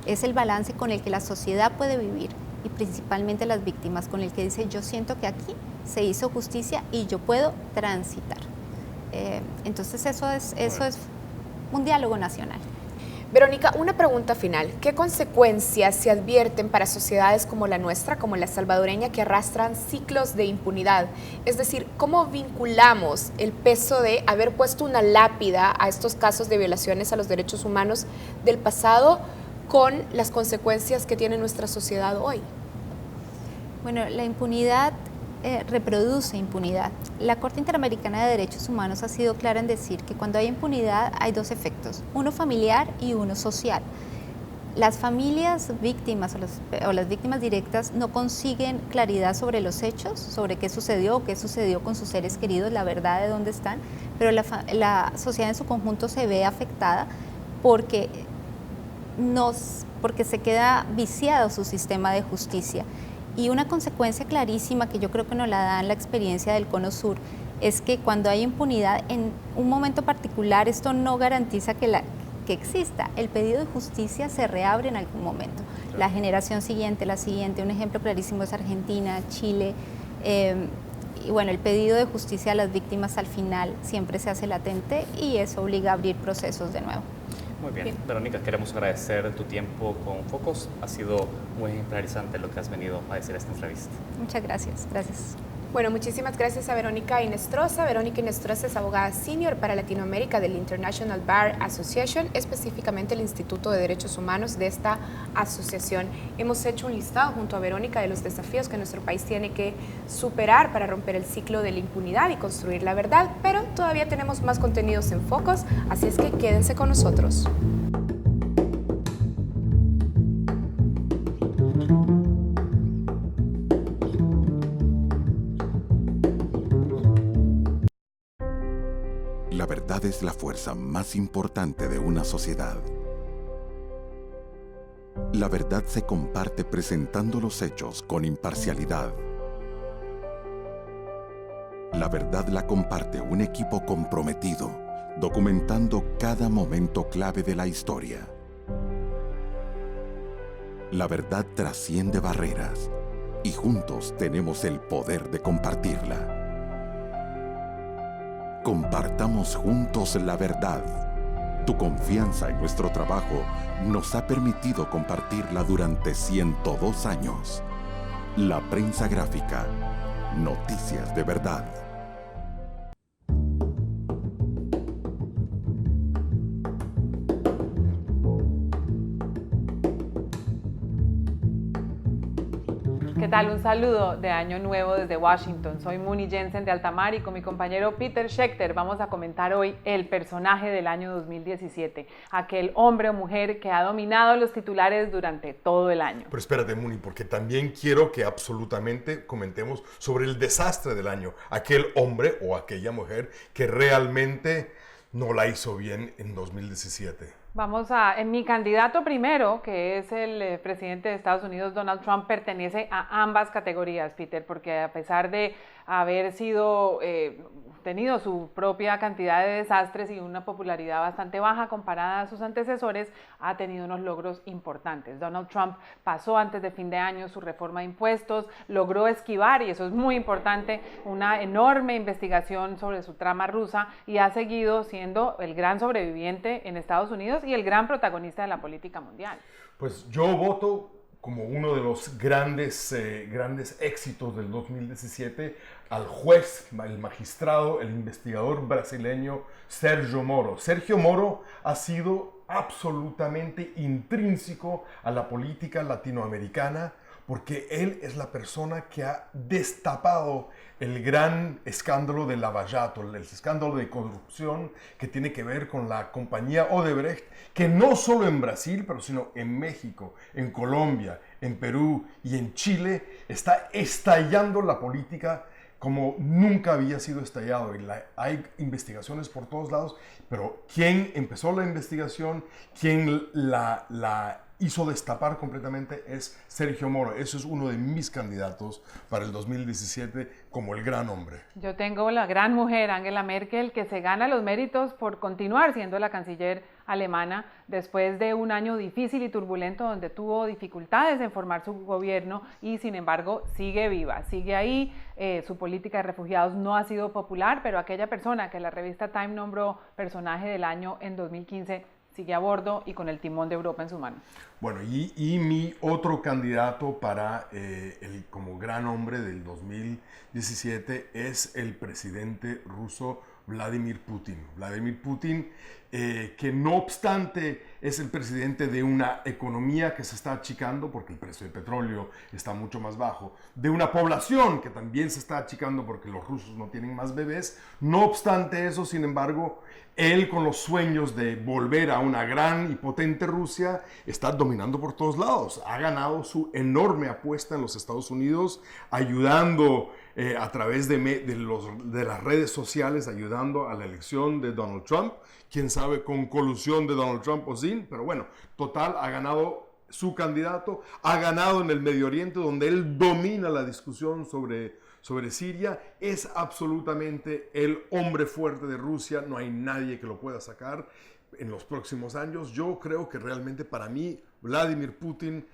Speaker 14: Es el balance con el que la sociedad puede vivir, y principalmente las víctimas, con el que dice: yo siento que aquí se hizo justicia y yo puedo transitar. Entonces eso es un diálogo nacional.
Speaker 13: Verónica, una pregunta final. ¿Qué consecuencias se advierten para sociedades como la nuestra, como la salvadoreña, que arrastran ciclos de impunidad? Es decir, ¿cómo vinculamos el peso de haber puesto una lápida a estos casos de violaciones a los derechos humanos del pasado con las consecuencias que tiene nuestra sociedad hoy?
Speaker 14: Bueno, la impunidad reproduce impunidad. La Corte Interamericana de Derechos Humanos ha sido clara en decir que cuando hay impunidad hay dos efectos, uno familiar y uno social. Las familias víctimas o las víctimas directas no consiguen claridad sobre los hechos, sobre qué sucedió con sus seres queridos, la verdad de dónde están, pero la sociedad en su conjunto se ve afectada porque se queda viciado su sistema de justicia. Y una consecuencia clarísima que yo creo que nos la da en la experiencia del Cono Sur es que cuando hay impunidad en un momento particular, esto no garantiza que exista. El pedido de justicia se reabre en algún momento. Claro. La generación siguiente, la siguiente, un ejemplo clarísimo es Argentina, Chile, y bueno, el pedido de justicia a las víctimas al final siempre se hace latente y eso obliga a abrir procesos de nuevo.
Speaker 12: Muy bien. Verónica, queremos agradecer tu tiempo con Focos. Ha sido muy ejemplarizante lo que has venido a decir esta entrevista.
Speaker 14: Muchas gracias. Gracias.
Speaker 13: Bueno, muchísimas gracias a Verónica Inestrosa. Verónica Inestrosa es abogada senior para Latinoamérica del International Bar Association, específicamente el Instituto de Derechos Humanos de esta asociación. Hemos hecho un listado junto a Verónica de los desafíos que nuestro país tiene que superar para romper el ciclo de la impunidad y construir la verdad, pero todavía tenemos más contenidos en Focos, así es que quédense con nosotros.
Speaker 17: La verdad es la fuerza más importante de una sociedad. La verdad se comparte presentando los hechos con imparcialidad. La verdad la comparte un equipo comprometido, documentando cada momento clave de la historia. La verdad trasciende barreras y juntos tenemos el poder de compartirla. Compartamos juntos la verdad. Tu confianza en nuestro trabajo nos ha permitido compartirla durante 102 años. La prensa gráfica. Noticias de verdad.
Speaker 18: ¿Qué tal? Un saludo de Año Nuevo desde Washington. Soy Muni Jensen de Altamar y con mi compañero Peter Schechter vamos a comentar hoy el personaje del año 2017, aquel hombre o mujer que ha dominado los titulares durante todo el año.
Speaker 19: Pero espérate, Muni, porque también quiero que absolutamente comentemos sobre el desastre del año, aquel hombre o aquella mujer que realmente no la hizo bien en 2017.
Speaker 18: Vamos en mi candidato primero, que es el presidente de Estados Unidos, Donald Trump, pertenece a ambas categorías, Peter, porque a pesar de haber tenido su propia cantidad de desastres y una popularidad bastante baja comparada a sus antecesores, ha tenido unos logros importantes. Donald Trump pasó antes de fin de año su reforma de impuestos, logró esquivar, y eso es muy importante, una enorme investigación sobre su trama rusa y ha seguido siendo el gran sobreviviente en Estados Unidos y el gran protagonista de la política mundial.
Speaker 19: Pues yo voto como uno de los grandes éxitos del 2017 al juez, el magistrado, el investigador brasileño Sergio Moro. Sergio Moro ha sido absolutamente intrínseco a la política latinoamericana porque él es la persona que ha destapado el gran escándalo de Lavallato, el escándalo de corrupción que tiene que ver con la compañía Odebrecht, que no solo en Brasil, pero sino en México, en Colombia, en Perú y en Chile, está estallando la política como nunca había sido estallado. Hay investigaciones por todos lados, pero ¿quién empezó la investigación? ¿Quién la hizo destapar completamente? Es Sergio Moro. Eso es uno de mis candidatos para el 2017 como el gran hombre.
Speaker 18: Yo tengo la gran mujer, Angela Merkel, que se gana los méritos por continuar siendo la canciller alemana después de un año difícil y turbulento donde tuvo dificultades en formar su gobierno y sin embargo sigue viva, sigue ahí. Su política de refugiados no ha sido popular, pero aquella persona que la revista Time nombró personaje del año en 2015 sigue a bordo y con el timón de Europa en su mano.
Speaker 19: Bueno, y mi otro candidato para como gran hombre del 2017 es el presidente ruso Vladimir Putin. Vladimir Putin, que no obstante es el presidente de una economía que se está achicando porque el precio del petróleo está mucho más bajo, de una población que también se está achicando porque los rusos no tienen más bebés. No obstante eso, sin embargo, él, con los sueños de volver a una gran y potente Rusia, está dominando por todos lados. Ha ganado su enorme apuesta en los Estados Unidos, ayudando a través de las redes sociales, ayudando a la elección de Donald Trump. Quién sabe, con colusión de Donald Trump o sin, pero bueno, total, ha ganado su candidato, ha ganado en el Medio Oriente, donde él domina la discusión sobre Siria. Es absolutamente el hombre fuerte de Rusia, no hay nadie que lo pueda sacar en los próximos años. Yo creo que realmente, para mí, Vladimir Putin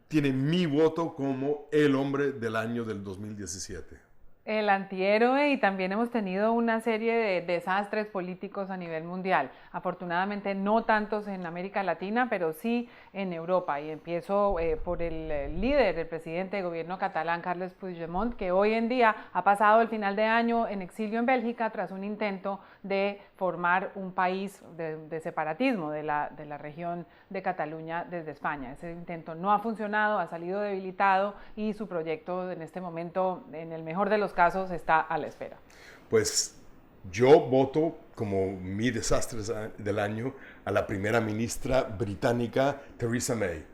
Speaker 19: tiene mi voto como el hombre del año del 2017.
Speaker 18: El antihéroe, y también hemos tenido una serie de desastres políticos a nivel mundial. Afortunadamente no tantos en América Latina, pero sí en Europa. Y empiezo por el líder, el presidente de gobierno catalán, Carles Puigdemont, que hoy en día ha pasado el final de año en exilio en Bélgica tras un intento de formar un país de separatismo de la región de Cataluña desde España. Ese intento no ha funcionado, ha salido debilitado y su proyecto en este momento, en el mejor de los casos, está a la espera.
Speaker 19: Pues yo voto como mi desastre del año a la primera ministra británica Theresa May.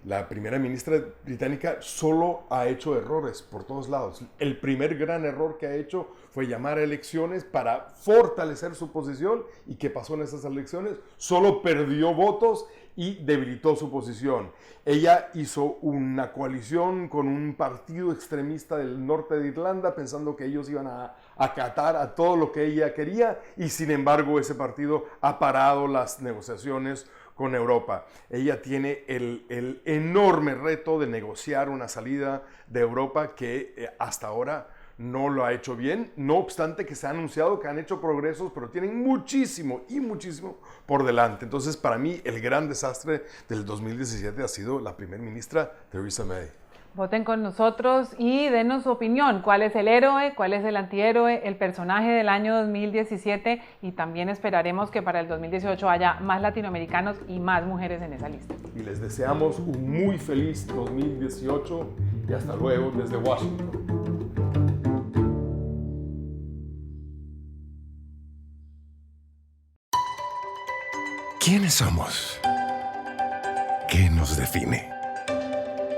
Speaker 19: La primera ministra británica solo ha hecho errores por todos lados. El primer gran error que ha hecho fue llamar a elecciones para fortalecer su posición. ¿Y qué pasó en esas elecciones? Solo perdió votos y debilitó su posición. Ella hizo una coalición con un partido extremista del norte de Irlanda, pensando que ellos iban a acatar a todo lo que ella quería, y sin embargo ese partido ha parado las negociaciones con Europa. Ella tiene el enorme reto de negociar una salida de Europa que hasta ahora no lo ha hecho bien, no obstante que se ha anunciado que han hecho progresos, pero tienen muchísimo y muchísimo por delante. Entonces, para mí, el gran desastre del 2017 ha sido la primera ministra Theresa May.
Speaker 18: Voten con nosotros y denos su opinión. ¿Cuál es el héroe? ¿Cuál es el antihéroe? El personaje del año 2017, y también esperaremos que para el 2018 haya más latinoamericanos y más mujeres en esa lista.
Speaker 19: Y les deseamos un muy feliz 2018 y hasta luego desde Washington.
Speaker 11: ¿Quiénes somos? ¿Qué nos define?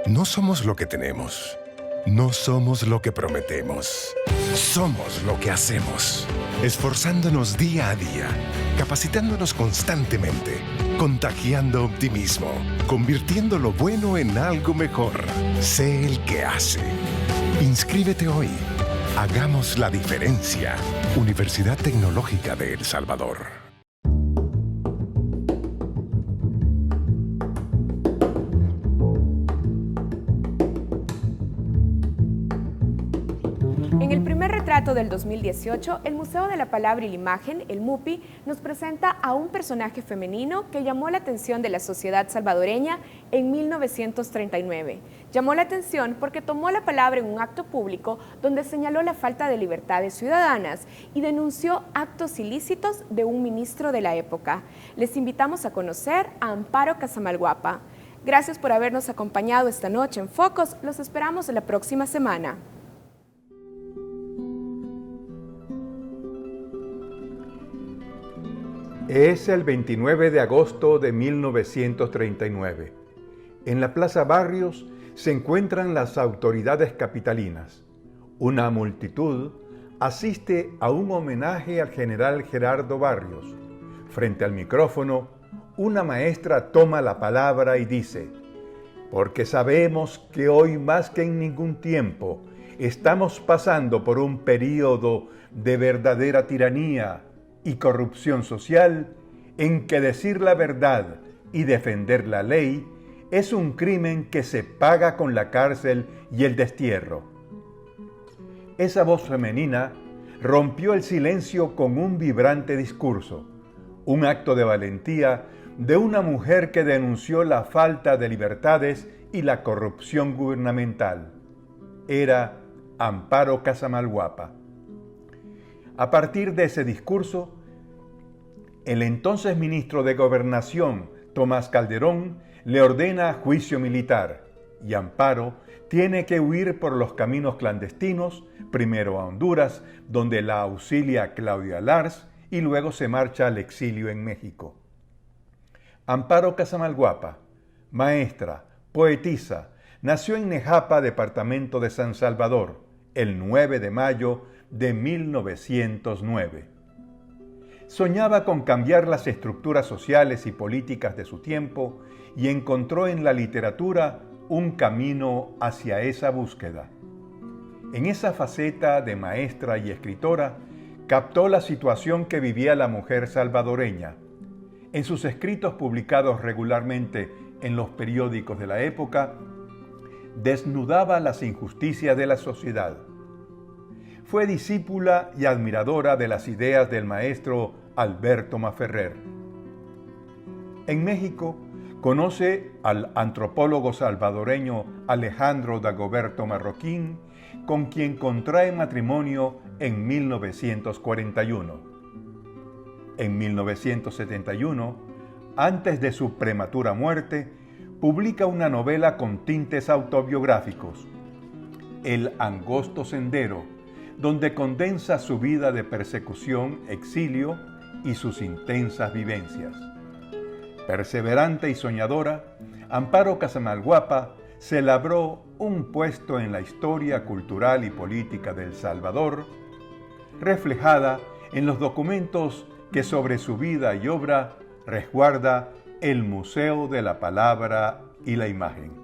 Speaker 11: No somos lo que tenemos. No somos lo que prometemos. Somos lo que hacemos. Esforzándonos día a día, capacitándonos constantemente, contagiando optimismo, convirtiendo lo bueno en algo mejor. Sé el que hace. Inscríbete hoy. Hagamos la diferencia. Universidad Tecnológica de El Salvador.
Speaker 13: Del 2018, el Museo de la Palabra y la Imagen, el MUPI, nos presenta a un personaje femenino que llamó la atención de la sociedad salvadoreña en 1939. Llamó la atención porque tomó la palabra en un acto público donde señaló la falta de libertades ciudadanas y denunció actos ilícitos de un ministro de la época. Les invitamos a conocer a Amparo Casamalguapa. Gracias por habernos acompañado esta noche en Focos. Los esperamos la próxima semana.
Speaker 20: Es el 29 de agosto de 1939. En la Plaza Barrios se encuentran las autoridades capitalinas. Una multitud asiste a un homenaje al general Gerardo Barrios. Frente al micrófono, una maestra toma la palabra y dice: porque sabemos que hoy más que en ningún tiempo estamos pasando por un período de verdadera tiranía y corrupción social, en que decir la verdad y defender la ley es un crimen que se paga con la cárcel y el destierro. Esa voz femenina rompió el silencio con un vibrante discurso, un acto de valentía de una mujer que denunció la falta de libertades y la corrupción gubernamental. Era Amparo Casamalguapa. A partir de ese discurso, el entonces ministro de Gobernación, Tomás Calderón le ordena juicio militar y Amparo tiene que huir por los caminos clandestinos, primero a Honduras, donde la auxilia Claudia Lars, y luego se marcha al exilio en México. Amparo Casamalguapa, maestra, poetisa, nació en Nejapa, departamento de San Salvador, el 9 de mayo de 1909. Soñaba con cambiar las estructuras sociales y políticas de su tiempo y encontró en la literatura un camino hacia esa búsqueda. En esa faceta de maestra y escritora, captó la situación que vivía la mujer salvadoreña. En sus escritos publicados regularmente en los periódicos de la época, desnudaba las injusticias de la sociedad. Fue discípula y admiradora de las ideas del maestro Alberto Maferrer. En México, conoce al antropólogo salvadoreño Alejandro Dagoberto Marroquín, con quien contrae matrimonio en 1941. En 1971, antes de su prematura muerte, publica una novela con tintes autobiográficos, El angosto sendero, donde condensa su vida de persecución, exilio y sus intensas vivencias. Perseverante y soñadora, Amparo Casamalguapa se labró un puesto en la historia cultural y política de El Salvador, reflejada en los documentos que sobre su vida y obra resguarda el Museo de la Palabra y la Imagen.